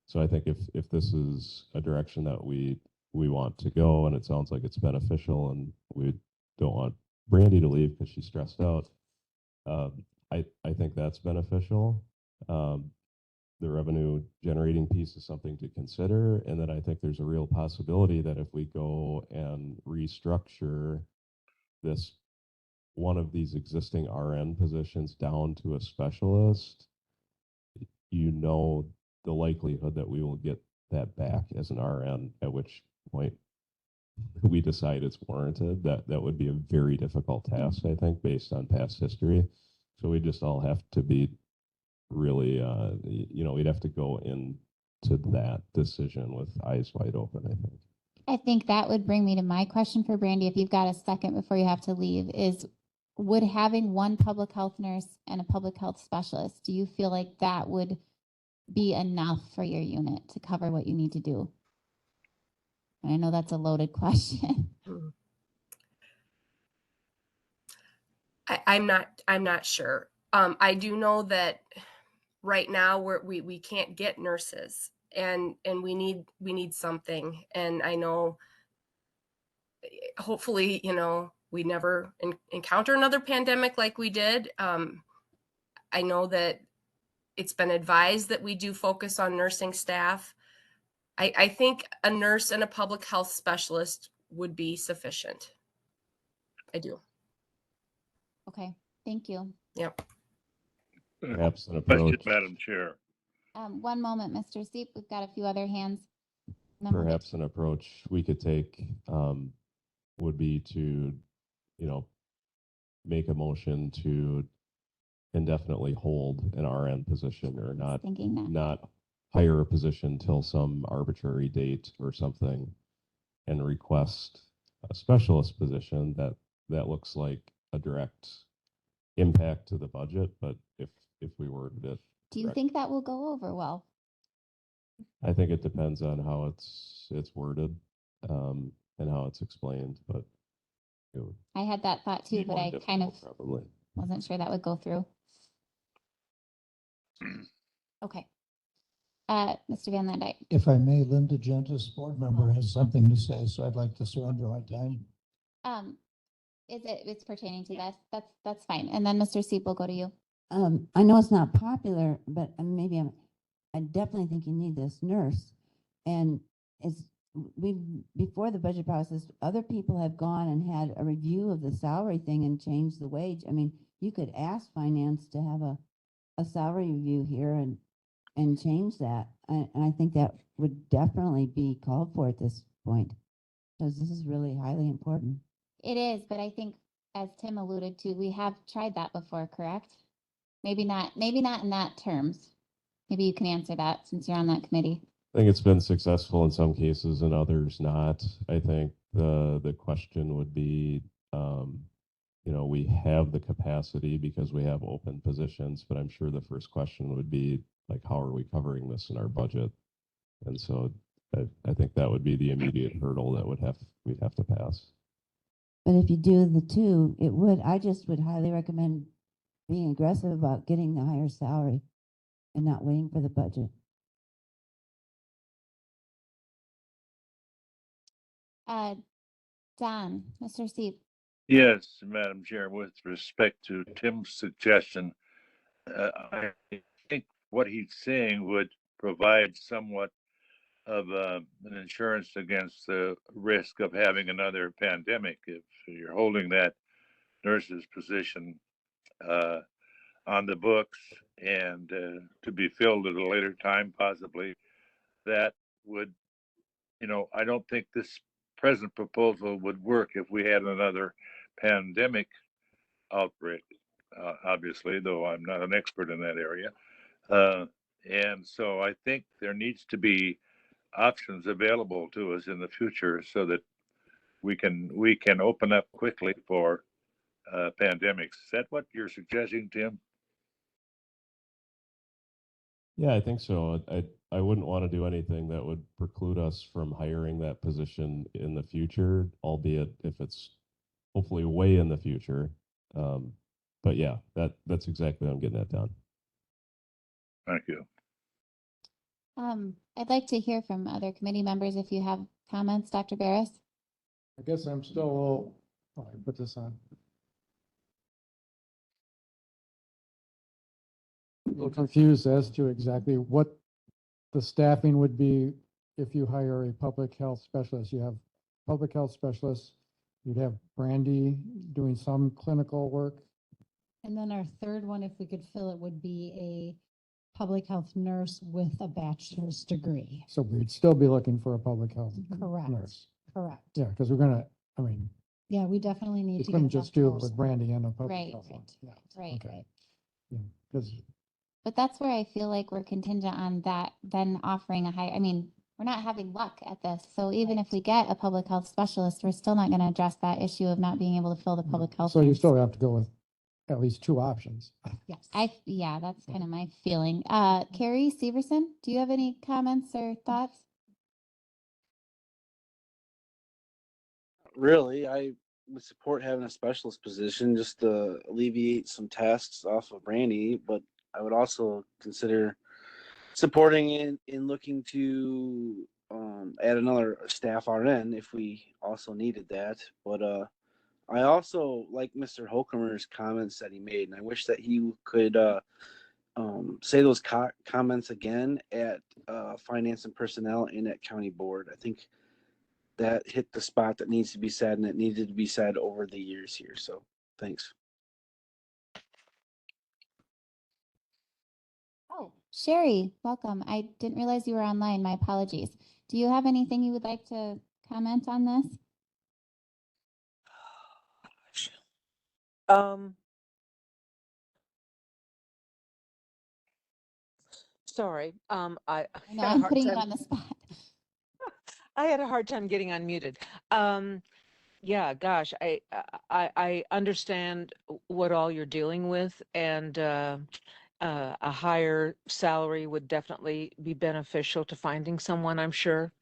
So I think if this is a direction that we want to go, and it sounds like it's beneficial, and we don't want Brandy to leave because she's stressed out, I think that's beneficial. The revenue generating piece is something to consider. And then I think there's a real possibility that if we go and restructure this, one of these existing RN positions down to a specialist, you know, the likelihood that we will get that back as an RN, at which point we decide it's warranted, that would be a very difficult task, I think, based on past history. So we just all have to be really, we'd have to go into that decision with eyes wide open, I think. I think that would bring me to my question for Brandy, if you've got a second before you have to leave, is would having one public health nurse and a public health specialist, do you feel like that would be enough for your unit to cover what you need to do? And I know that's a loaded question. I'm not sure. I do know that right now we can't get nurses, and we need something. And I know, hopefully, we never encounter another pandemic like we did. I know that it's been advised that we do focus on nursing staff. I think a nurse and a public health specialist would be sufficient. I do. Okay, thank you. Yep. Perhaps an Question, approach, Madam Chair. One moment, Mr. Seep, we've got a few other hands. And then we'll get perhaps an approach we could take would be to, make a motion to indefinitely hold an RN position, or thinking that. not hire a position till some arbitrary date or something, and request a specialist position that looks like a direct impact to the budget. But if we were to, Do you think that will go over well? I think it depends on how it's worded, and how it's explained, but it would I had that thought too, be but more I kind of difficult probably. wasn't sure that would go through. Okay. Mr. Van Landijk. If I may, Linda Gentis, board member, has something to say, so I'd like to surrender my time. It's pertaining to this? That's fine. And then Mr. Seep will go to you. I know it's not popular, but I definitely think you need this nurse. And before the budget process, other people have gone and had a review of the salary thing and changed the wage. I mean, you could ask finance to have a salary review here and change that. And I think that would definitely be called for at this point, because this is really highly important. It is, but I think, as Tim alluded to, we have tried that before, correct? Maybe not in that terms. Maybe you can answer that since you're on that committee. I think it's been successful in some cases and others not. I think the question would be, we have the capacity because we have open positions, but I'm sure the first question would be like, how are we covering this in our budget? And so I think that would be the immediate hurdle that we'd have to pass. But if you do the two, I just would highly recommend being aggressive about getting the higher salary and not waiting for the budget. Don, Mr. Seep. Yes, Madam Chair, with respect to Tim's suggestion, I think what he's saying would provide somewhat of an insurance against the risk of having another pandemic. If you're holding that nurse's position on the books and to be filled at a later time, possibly, that would, I don't think this present proposal would work if we had another pandemic outbreak, obviously, though I'm not an expert in that area. And so I think there needs to be options available to us in the future so that we can open up quickly for pandemics. Is that what you're suggesting, Tim? Yeah, I think so. I wouldn't want to do anything that would preclude us from hiring that position in the future, albeit if it's hopefully way in the future. But yeah, that's exactly what I'm getting that done. Thank you. I'd like to hear from other committee members if you have comments, Dr. Barris. I guess I'm still a little, I put this on. A little confused as to exactly what the staffing would be if you hire a public health specialist. You have public health specialists, you'd have Brandy doing some clinical work. And then our third one, if we could fill it, would be a public health nurse with a bachelor's degree. So we'd still be looking for a public health Correct. nurse. Correct. Yeah, because we're gonna, I mean, Yeah, we definitely need you to. couldn't get just that do it person. with Brandy and a public Right, health one. Yeah, Right. okay. Yeah, because But that's where I feel like we're contingent on that, then offering a high, I mean, we're not having luck at this. So even if we get a public health specialist, we're still not going to address that issue of not being able to fill the public health. so you nurse. still have to go with at least two options. Yes. Yeah, that's kind of my feeling. Carrie Severson, do you have any comments or thoughts? Really, I would support having a specialist position just to alleviate some tasks off of Brandy, but I would also consider supporting in looking to add another staff RN if we also needed that. But I also like Mr. Holcomer's comments that he made, and I wish that he could say those comments again at finance and personnel and at county board. I think that hit the spot that needs to be said, and it needed to be said over the years here. So thanks. Oh, Sherry, welcome. I didn't realize you were online. My apologies. Do you have anything you would like to comment on this? Sorry, I know had a I'm hard putting you time. on the spot. I had a hard time getting unmuted. Yeah, gosh, I understand what all you're dealing with, and a higher salary would definitely be beneficial to finding someone, I'm sure.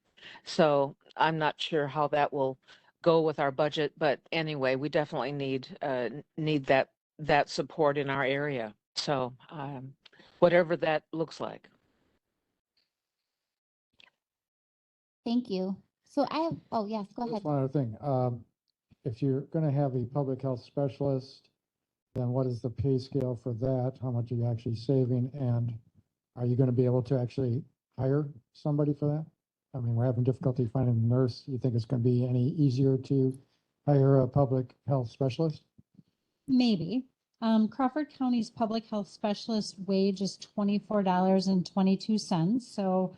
So I'm not sure how that will go with our budget, but anyway, we definitely need that support in our area. So whatever that looks like. Thank you. So I have, oh yes, go ahead. Just one other thing. If you're gonna have a public health specialist, then what is the pay scale for that? How much are you actually saving? And are you gonna be able to actually hire somebody for that? I mean, we're having difficulty finding a nurse. You think it's gonna be any easier to hire a public health specialist? Maybe. Crawford County's public health specialist wage is $24.22. So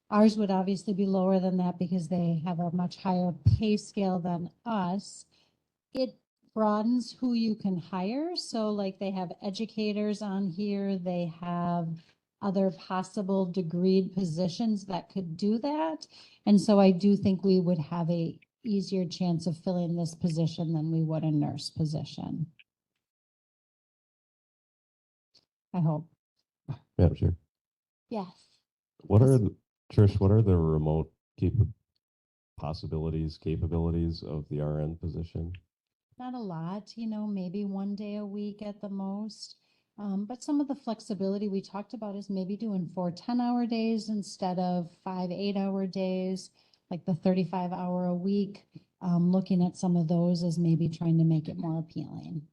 ours would obviously be lower than that because they have a much higher pay scale than us. It broadens who you can hire. So like they have educators on here, they have other possible degreed positions that could do that. And so I do think we would have a easier chance of filling this position than we would a nurse position. I hope. Madam Chair, Yes. Trish, what are the remote capabilities of the RN position? Not a lot, maybe one day a week at the most. But some of the flexibility we talked about is maybe doing 4 10-hour days instead of 5 8-hour days, like the 35-hour a week. Looking at some of those as maybe trying to make it more appealing.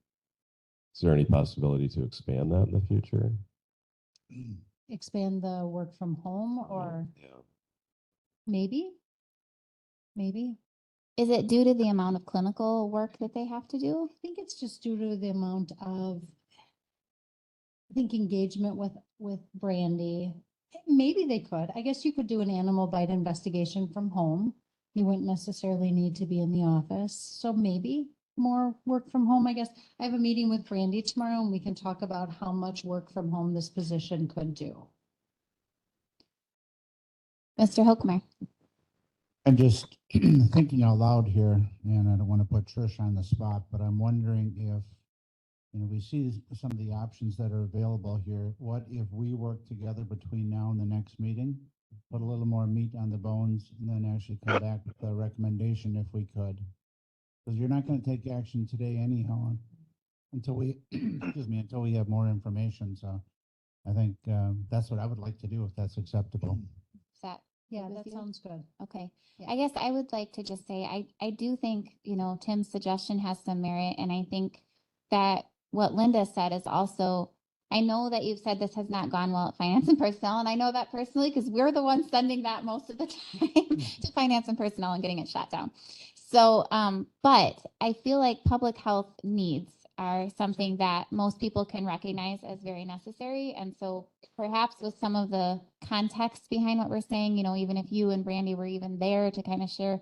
Is there any possibility to expand that in the future? Expand the work from home or Yeah. maybe. Is it due to the amount of clinical work that they have to do? I think it's just due to the amount of, engagement with Brandy. Maybe they could. I guess you could do an animal bite investigation from home. You wouldn't necessarily need to be in the office. So maybe more work from home, I guess. I have a meeting with Brandy tomorrow and we can talk about how much work from home this position could do. Mr. Hochmer. I'm just thinking out loud here, and I don't want to put Trish on the spot, but I'm wondering if, we see some of the options that are available here. What if we work together between now and the next meeting, put a little more meat on the bones, and then actually come back with a recommendation if we could? Because you're not going to take action today anyhow until we, excuse me, until we have more information. So I think that's what I would like to do if that's acceptable. Is that Yeah, good with that you? sounds good. Okay. Yeah. I guess I would like to just say, I do think, Tim's suggestion has some merit. And I think that what Linda said is also, I know that you've said this has not gone well at finance and personnel. And I know that personally, because we're the ones sending that most of the time to finance and personnel and getting it shut down. So, but I feel like public health needs are something that most people can recognize as very necessary. And so perhaps with some of the context behind what we're saying, even if you and Brandy were even there to kind of share,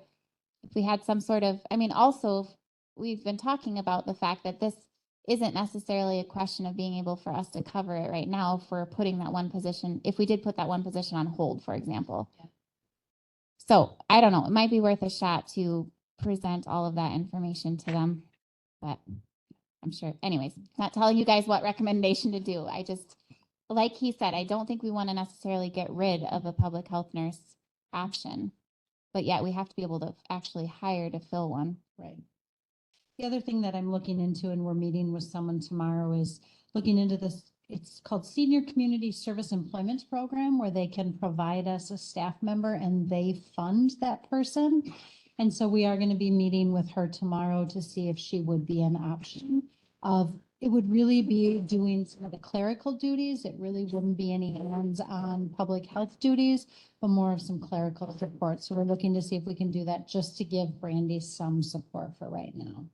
if we had some sort of, also we've been talking about the fact that this isn't necessarily a question of being able for us to cover it right now for putting that one position, if we did put that one position on hold, for example. Yeah. So I don't know, it might be worth a shot to present all of that information to them, but I'm sure, anyways, not telling you guys what recommendation to do. I just, like he said, I don't think we want to necessarily get rid of a public health nurse option, but yet we have to be able to actually hire to fill one. Right. The other thing that I'm looking into, and we're meeting with someone tomorrow, is looking into this it's called Senior Community Service Employment Program, where they can provide us a staff member and they fund that person. And so we are going to be meeting with her tomorrow to see if she would be an option of, it would really be doing some of the clerical duties. It really wouldn't be any hands-on public health duties, but more of some clerical support. So we're looking to see if we can do that just to give Brandy some support for right now.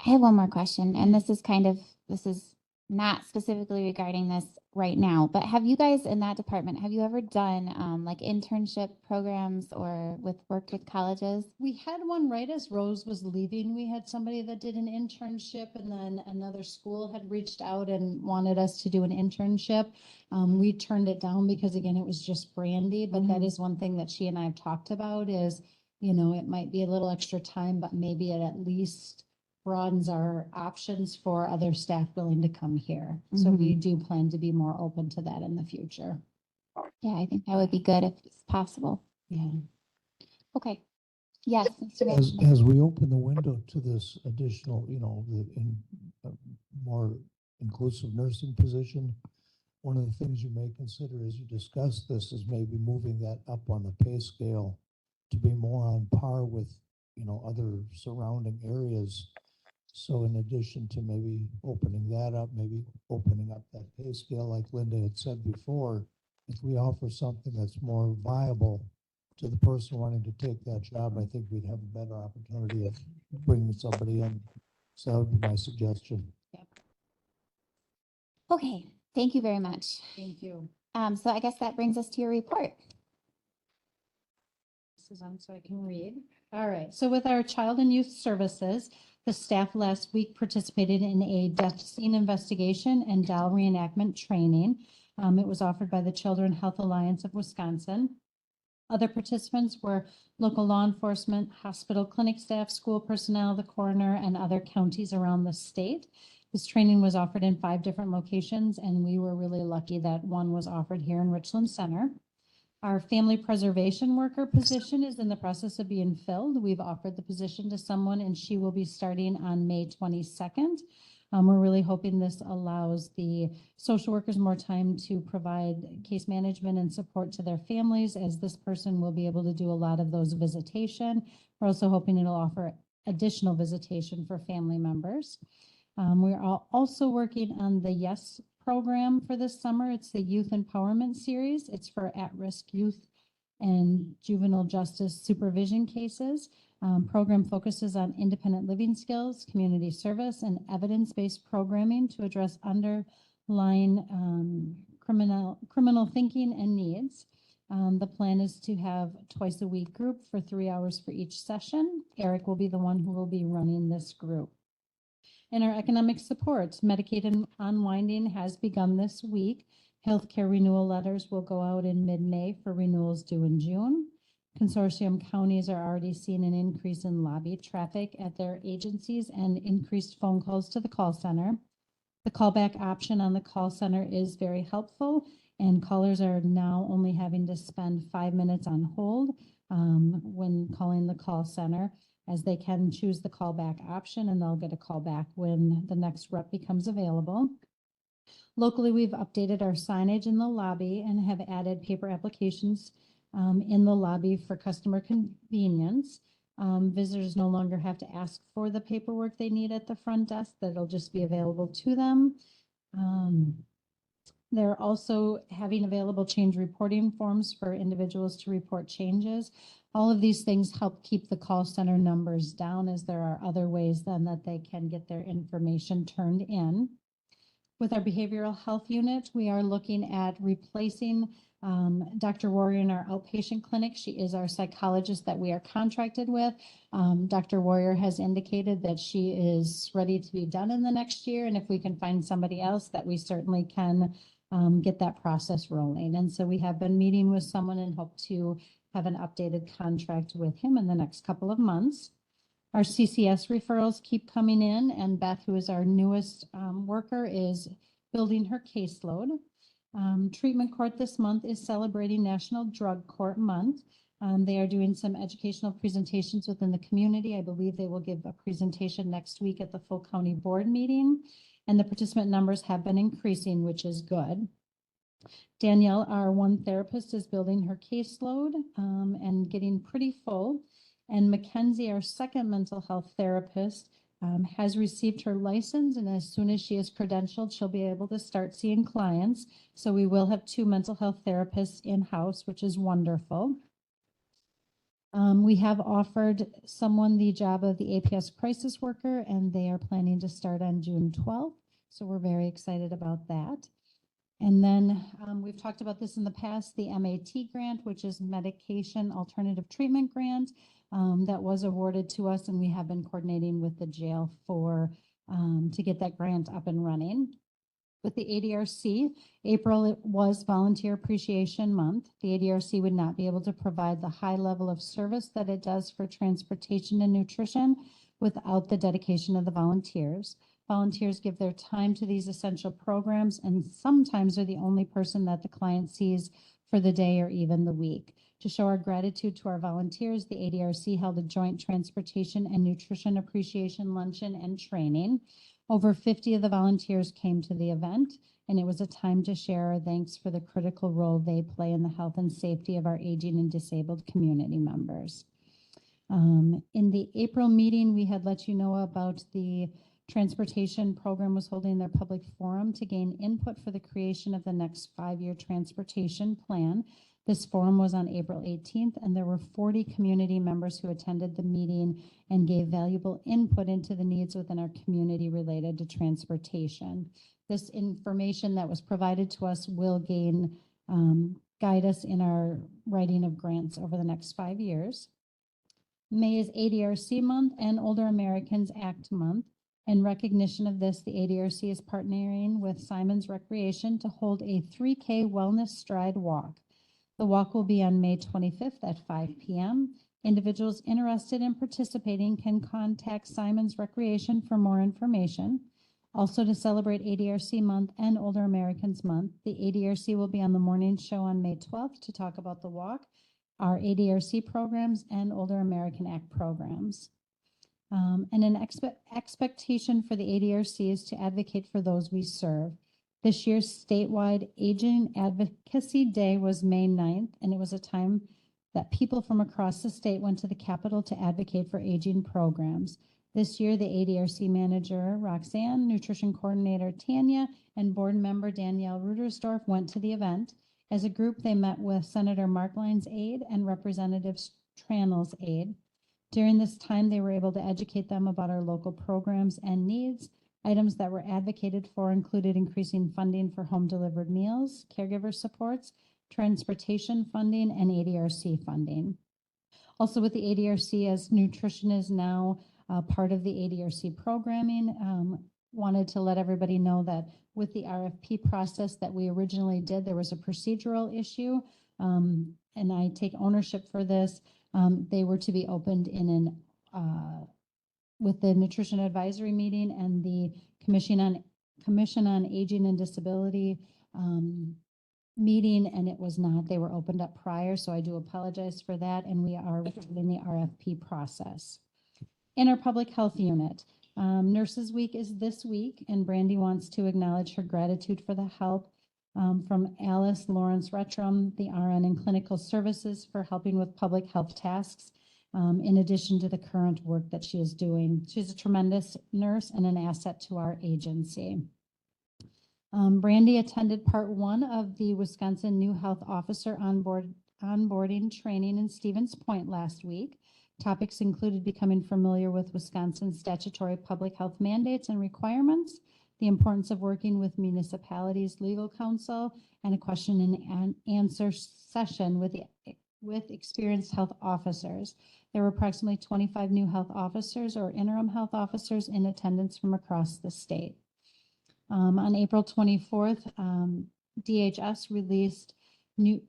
I have one more question, and this is not specifically regarding this right now, but have you guys in that department, have you ever done like internship programs or work with colleges? We had one right as Rose was leaving. We had somebody that did an internship, and then another school had reached out and wanted us to do an internship. We turned it down because again, it was just Brandy, but that is one thing that she and I have talked about is, you know, it might be a little extra time, but maybe it at least broadens our options for other staff willing to come here. So we do plan to be more open to that in the future. Yeah, I think that would be good if it's possible. Yeah. Okay. Yes. Mr. As, Mayor. as we open the window to this additional, you know, more inclusive nursing position, one of the things you may consider as you discuss this is maybe moving that up on the pay scale to be more on par with, you know, other surrounding areas. So in addition to maybe opening that up, maybe opening up that pay scale, like Linda had said before, if we offer something that's more viable to the person wanting to take that job, I think we'd have a better opportunity of bringing somebody in. So that would be my suggestion. Okay, thank you very much. Thank you. So I guess that brings us to your report. This is on so I can read. All right, so with our Child and Youth Services, the staff last week participated in a death scene investigation and doll reenactment training. It was offered by the Children Health Alliance of Wisconsin. Other participants were local law enforcement, hospital clinic staff, school personnel, the coroner, and other counties around the state. This training was offered in 5 different locations, and we were really lucky that one was offered here in Richland Center. Our family preservation worker position is in the process of being filled. We've offered the position to someone and she will be starting on May 22nd. We're really hoping this allows the social workers more time to provide case management and support to their families, as this person will be able to do a lot of those visitation. We're also hoping it'll offer additional visitation for family members. We're also working on the YES program for this summer. It's the Youth Empowerment Series. It's for at-risk youth and juvenile justice supervision cases. Program focuses on independent living skills, community service, and evidence-based programming to address underlying criminal thinking and needs. The plan is to have twice a week group for 3 hours for each session. Eric will be the one who will be running this group. In our economic supports, Medicaid unwinding has begun this week. Healthcare renewal letters will go out in mid-May for renewals due in June. Consortium counties are already seeing an increase in lobby traffic at their agencies and increased phone calls to the call center. The callback option on the call center is very helpful, and callers are now only having to spend 5 minutes on hold when calling the call center, as they can choose the callback option and they'll get a call back when the next rep becomes available. Locally, we've updated our signage in the lobby and have added paper applications in the lobby for customer convenience. Visitors no longer have to ask for the paperwork they need at the front desk. That'll just be available to them. They're also having available change reporting forms for individuals to report changes. All of these things help keep the call center numbers down, as there are other ways then that they can get their information turned in. With our behavioral health unit, we are looking at replacing Dr. Warrior in our outpatient clinic. She is our psychologist that we are contracted with. Dr. Warrior has indicated that she is ready to be done in the next year, and if we can find somebody else, that we certainly can get that process rolling. And so we have been meeting with someone and hope to have an updated contract with him in the next couple of months. Our CCS referrals keep coming in, and Beth, who is our newest worker, is building her caseload. Treatment Court this month is celebrating National Drug Court Month. They are doing some educational presentations within the community. I believe they will give a presentation next week at the full county board meeting. and the participant numbers have been increasing, which is good. Danielle, our one therapist, is building her caseload and getting pretty full. And Mackenzie, our second mental health therapist, has received her license, and as soon as she is credentialed, she'll be able to start seeing clients. So we will have 2 mental health therapists in-house, which is wonderful. We have offered someone the job of the APS crisis worker, and they are planning to start on June 12th. So we're very excited about that. And then we've talked about this in the past, the MAT grant, which is Medication Alternative Treatment Grant, that was awarded to us, and we have been coordinating with the jail for to get that grant up and running. With the ADRC, April was Volunteer Appreciation Month. The ADRC would not be able to provide the high level of service that it does for transportation and nutrition without the dedication of the volunteers. Volunteers give their time to these essential programs and sometimes are the only person that the client sees for the day or even the week. To show our gratitude to our volunteers, the ADRC held a joint transportation and nutrition appreciation luncheon and training. Over 50 of the volunteers came to the event, and it was a time to share our thanks for the critical role they play in the health and safety of our aging and disabled community members. In the April meeting, we had let you know about the transportation program was holding their public forum to gain input for the creation of the next 5-year transportation plan. This forum was on April 18th, and there were 40 community members who attended the meeting and gave valuable input into the needs within our community related to transportation. This information that was provided to us will guide us in our writing of grants over the next 5 years. May is ADRC month and Older Americans Act month. In recognition of this, the ADRC is partnering with Simon's Recreation to hold a 3K Wellness Stride Walk. The walk will be on May 25th at 5 p.m. Individuals interested in participating can contact Simon's Recreation for more information. Also, to celebrate ADRC month and Older Americans month, the ADRC will be on the morning show on May 12th to talk about the walk, our ADRC programs, and Older American Act programs. And an expectation for the ADRC is to advocate for those we serve. This year's statewide Aging Advocacy Day was May 9th, and it was a time that people from across the state went to the Capitol to advocate for aging programs. This year, the ADRC manager, Roxanne, nutrition coordinator, Tanya, and board member, Danielle Rudersdorf, went to the event. As a group, they met with Senator Markline's aide and Representative Tranel's aide. During this time, they were able to educate them about our local programs and needs. Items that were advocated for included increasing funding for home delivered meals, caregiver supports, transportation funding, and ADRC funding. Also with the ADRC, as nutrition is now part of the ADRC programming, wanted to let everybody know that with the RFP process that we originally did, there was a procedural issue, and I take ownership for this. They were to be opened in with the Nutrition Advisory Meeting and the Commission on Aging and Disability meeting, and it was not. They were opened up prior, so I do apologize for that, and we are in the RFP process. In our public health unit, Nurses Week is this week, and Brandy wants to acknowledge her gratitude for the help from Alice Lawrence Retrum, the RN in clinical services, for helping with public health tasks. In addition to the current work that she is doing. She's a tremendous nurse and an asset to our agency. Brandy attended part 1 of the Wisconsin New Health Officer onboarding training in Stevens Point last week. Topics included becoming familiar with Wisconsin's statutory public health mandates and requirements, the importance of working with municipalities' legal counsel, and a question and answer session with experienced health officers. There were approximately 25 new health officers or interim health officers in attendance from across the state. On April 24th, DHS released new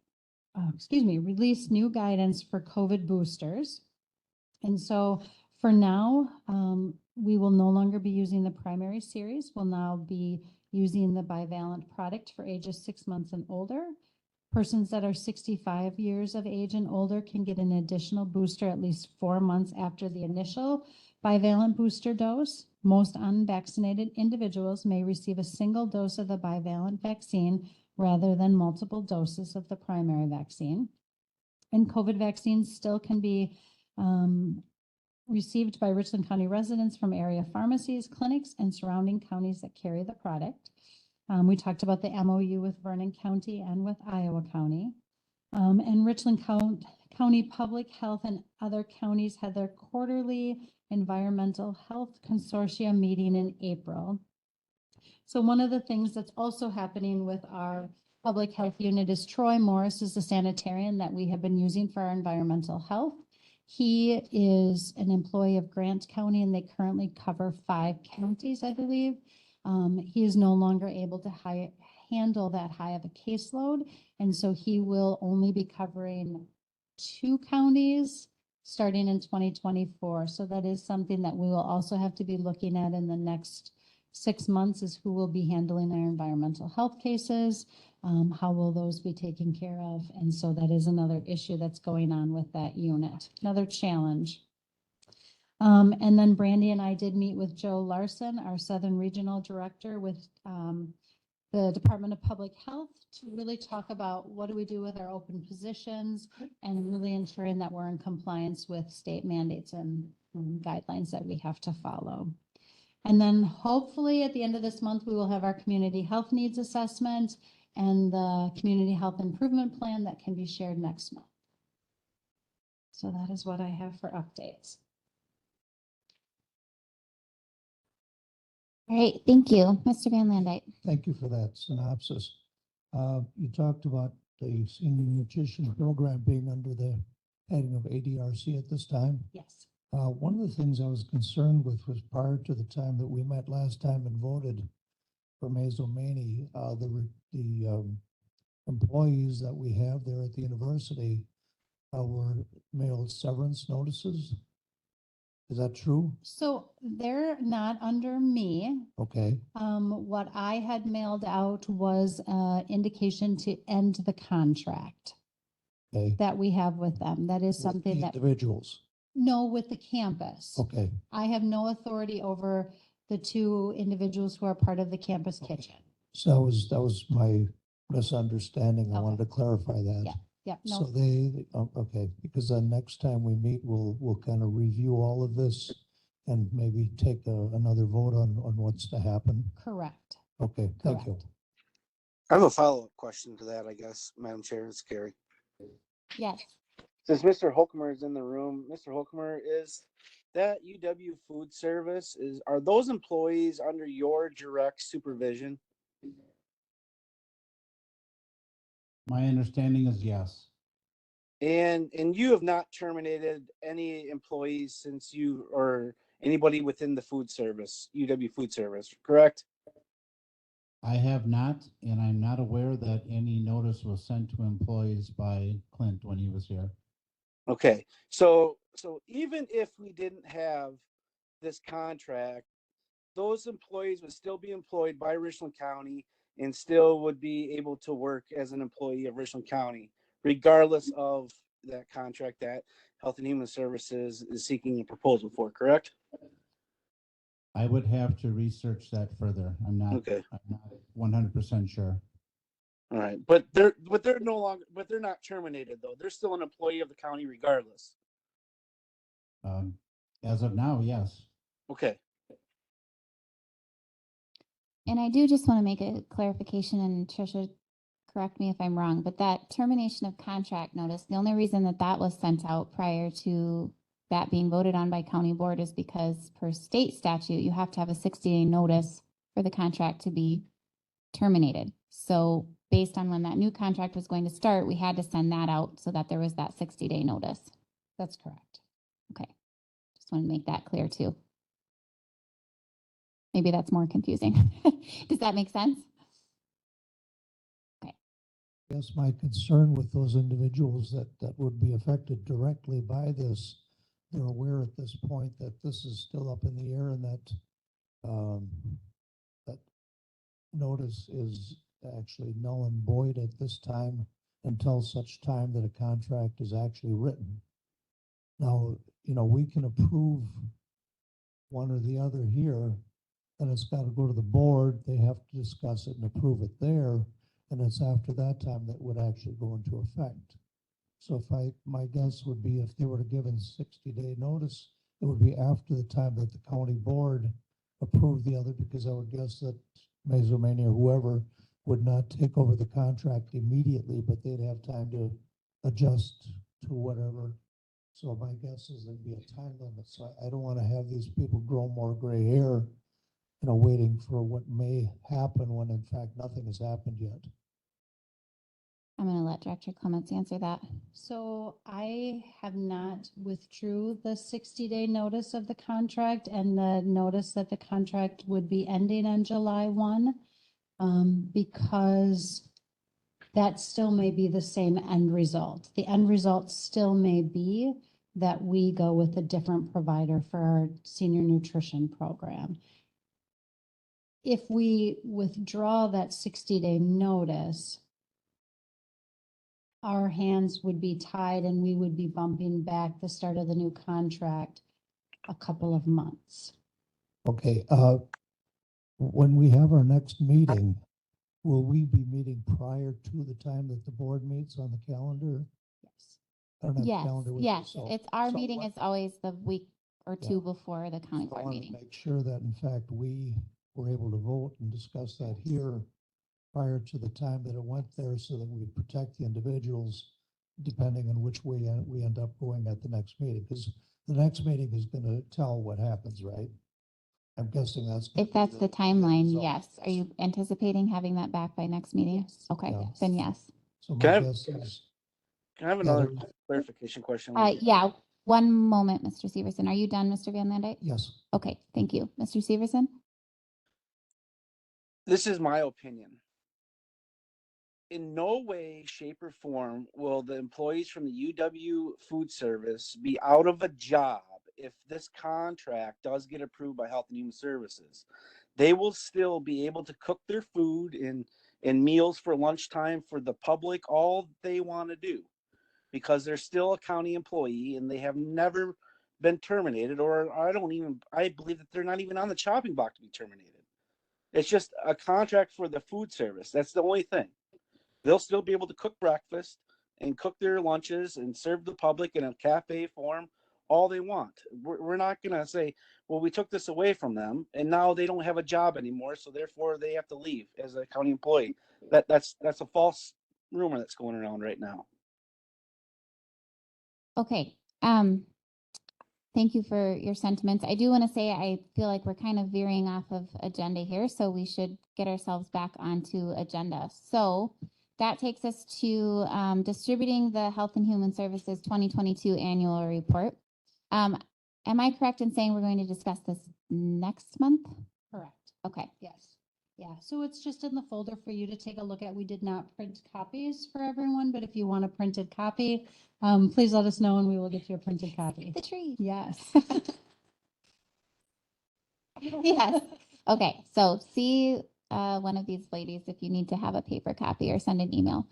guidance for COVID boosters. And so for now, we will no longer be using the primary series. We'll now be using the bivalent product for ages 6 months and older. Persons that are 65 years of age and older can get an additional booster at least 4 months after the initial Bivalent booster dose. Most unvaccinated individuals may receive a single dose of the bivalent vaccine rather than multiple doses of the primary vaccine. And COVID vaccines still can be received by Richland County residents from area pharmacies, clinics, and surrounding counties that carry the product. We talked about the MOU with Vernon County and with Iowa County. And Richland County Public Health and other counties had their quarterly environmental health consortium meeting in April. So one of the things that's also happening with our public health unit is Troy Morris is the sanitarian that we have been using for our environmental health. He is an employee of Grant County and they currently cover 5 counties, I believe. He is no longer able to handle that high of a caseload. And so he will only be covering 2 counties starting in 2024. So that is something that we will also have to be looking at in the next 6 months is who will be handling our environmental health cases. How will those be taken care of? And so that is another issue that's going on with that unit, another challenge. And then Brandy and I did meet with Joe Larson, our Southern Regional Director with the Department of Public Health to really talk about what do we do with our open positions and really ensuring that we're in compliance with state mandates and guidelines that we have to follow. And then hopefully at the end of this month, we will have our community health needs assessment and the community health improvement plan that can be shared next month. So that is what I have for updates. All right, thank you, Mr. Van Landijk. Thank you for that synopsis. You talked about the senior nutrition program being under the heading of ADRC at this time. Yes. One of the things I was concerned with was prior to the time that we met last time and voted for Mazomanie, the employees that we have there at the university were mailed severance notices. Is that true? So they're not under me. Okay. What I had mailed out was indication to end the contract Okay. that we have with them. That is With something the that, individuals. no, with the campus. Okay. I have no authority over the 2 individuals who are part of the campus kitchen. So that was my misunderstanding. I wanted to clarify that. Yeah. Yeah, no. So okay, because then next time we meet, we'll kind of review all of this and maybe take another vote on what's to happen. Correct. Okay, thank you. I have a follow-up question to that, I guess, Madam Chair. It's Gary. Yes. Since Mr. Holcomer is in the room, Mr. Holcomer, is that UW Food Service, are those employees under your direct supervision? My understanding is yes. And you have not terminated any employees since you or anybody within the food service, UW Food Service, correct? I have not, and I'm not aware that any notice was sent to employees by Clint when he was here. Okay, so even if we didn't have this contract, those employees would still be employed by Richland County and still would be able to work as an employee of Richland County, regardless of that contract that Health and Human Services is seeking a proposal for, correct? I would have to research that further. I'm not 100% sure. All right, but they're not terminated though. They're still an employee of the county regardless. As of now, yes. Okay. And I do just want to make a clarification, and Tricia, correct me if I'm wrong, but that termination of contract notice, the only reason that was sent out prior to that being voted on by county board is because per state statute, you have to have a 60-day notice for the contract to be terminated. So based on when that new contract was going to start, we had to send that out so that there was that 60-day notice. That's correct. Okay. Just want to make that clear too. Maybe that's more confusing. Does that make sense? Okay. Yes, my concern with those individuals that would be affected directly by this, they're aware at this point that this is still up in the air and that that notice is actually null and void at this time until such time that a contract is actually written. Now, we can approve one or the other here, then it's got to go to the board. They have to discuss it and approve it there. And it's after that time that would actually go into effect. So my guess would be if they were given 60-day notice, it would be after the time that the county board approved the other, because I would guess that Mazomania or whoever would not take over the contract immediately, but they'd have time to adjust to whatever. So my guess is there'd be a time limit. So I don't want to have these people grow more gray hair, waiting for what may happen when in fact nothing has happened yet. I'm going to let Director Clements answer that. So I have not withdrew the 60-day notice of the contract and the notice that the contract would be ending on July 1, because that still may be the same end result. The end result still may be that we go with a different provider for our senior nutrition program. If we withdraw that 60-day notice, our hands would be tied and we would be bumping back the start of the new contract a couple of months. Okay, when we have our next meeting, will we be meeting prior to the time that the board meets on the calendar? Yes. I don't have the Yes, calendar with me, yes. so- It's our so meeting what- is always the week or two Yeah. before the county So I board wanted to meeting. make sure that in fact we were able to vote and discuss that here prior to the time that it went there, so that we protect the individuals depending on which way we end up going at the next meeting, because the next meeting is going to tell what happens, right? I'm guessing that's. If that's the timeline, yes. Are you anticipating having that back by next meeting? Yes. Okay, Yeah. then yes. So Can I my have- guess is. Can I have Yeah, another there- clarification question? Yeah, one moment, Mr. Severson. Are you done, Mr. Van Landijk? Yes. Okay, thank you. Mr. Severson? This is my opinion. In no way, shape, or form will the employees from the UW Food Service be out of a job if this contract does get approved by Health and Human Services. They will still be able to cook their food in meals for lunchtime for the public, all they want to do, because they're still a county employee and they have never been terminated, or I believe that they're not even on the chopping block to be terminated. It's just a contract for the food service. That's the only thing. They'll still be able to cook breakfast and cook their lunches and serve the public in a cafe form all they want. We're not going to say, well, we took this away from them and now they don't have a job anymore, so therefore they have to leave as a county employee. That's a false rumor that's going around right now. Okay, thank you for your sentiments. I do want to say, I feel like we're kind of veering off of agenda here, so we should get ourselves back onto agenda. So that takes us to distributing the Health and Human Services 2022 annual report. Am I correct in saying we're going to discuss this next month? Correct. Okay. Yes. Yeah. So it's just in the folder for you to take a look at. We did not print copies for everyone, but if you want a printed copy, please let us know and we will get you a printed copy. The tree. Yes. Yes. Okay, so see one of these ladies if you need to have a paper copy or send an email.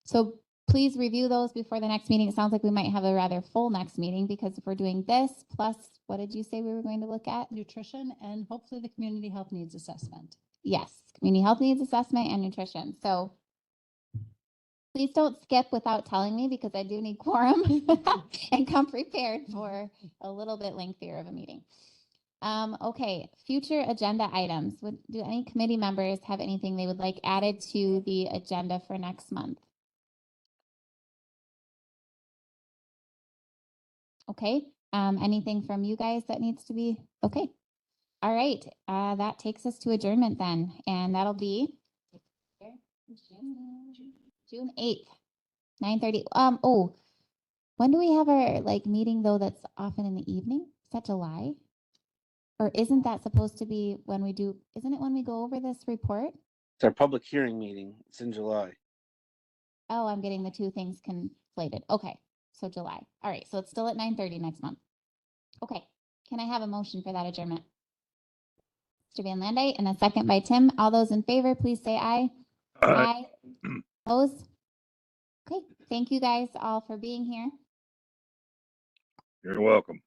So please review those before the next meeting. It sounds like we might have a rather full next meeting, because if we're doing this, plus what did you say we were going to look at? Nutrition and hopefully the community health needs assessment. Yes, community health needs assessment and nutrition. So please don't skip without telling me, because I do need quorum and come prepared for a little bit lengthier of a meeting. Okay, future agenda items. Do any committee members have anything they would like added to the agenda for next month? Okay, anything from you guys that needs to be, okay. All right, that takes us to adjournment then, and that'll be June 8th, 9:30. Oh, when do we have our meeting though that's often in the evening? Is that July? Or isn't that supposed to be when we do, isn't it when we go over this report? It's our public hearing meeting. It's in July. Oh, I'm getting the two things conflated. Okay, so July. All right, so it's still at 9:30 next month. Okay, can I have a motion for that adjournment? Mr. Van Landijk, and a second by Tim. All those in favor, please say aye. Aye. Opposed? Okay, thank you guys all for being here. You're welcome.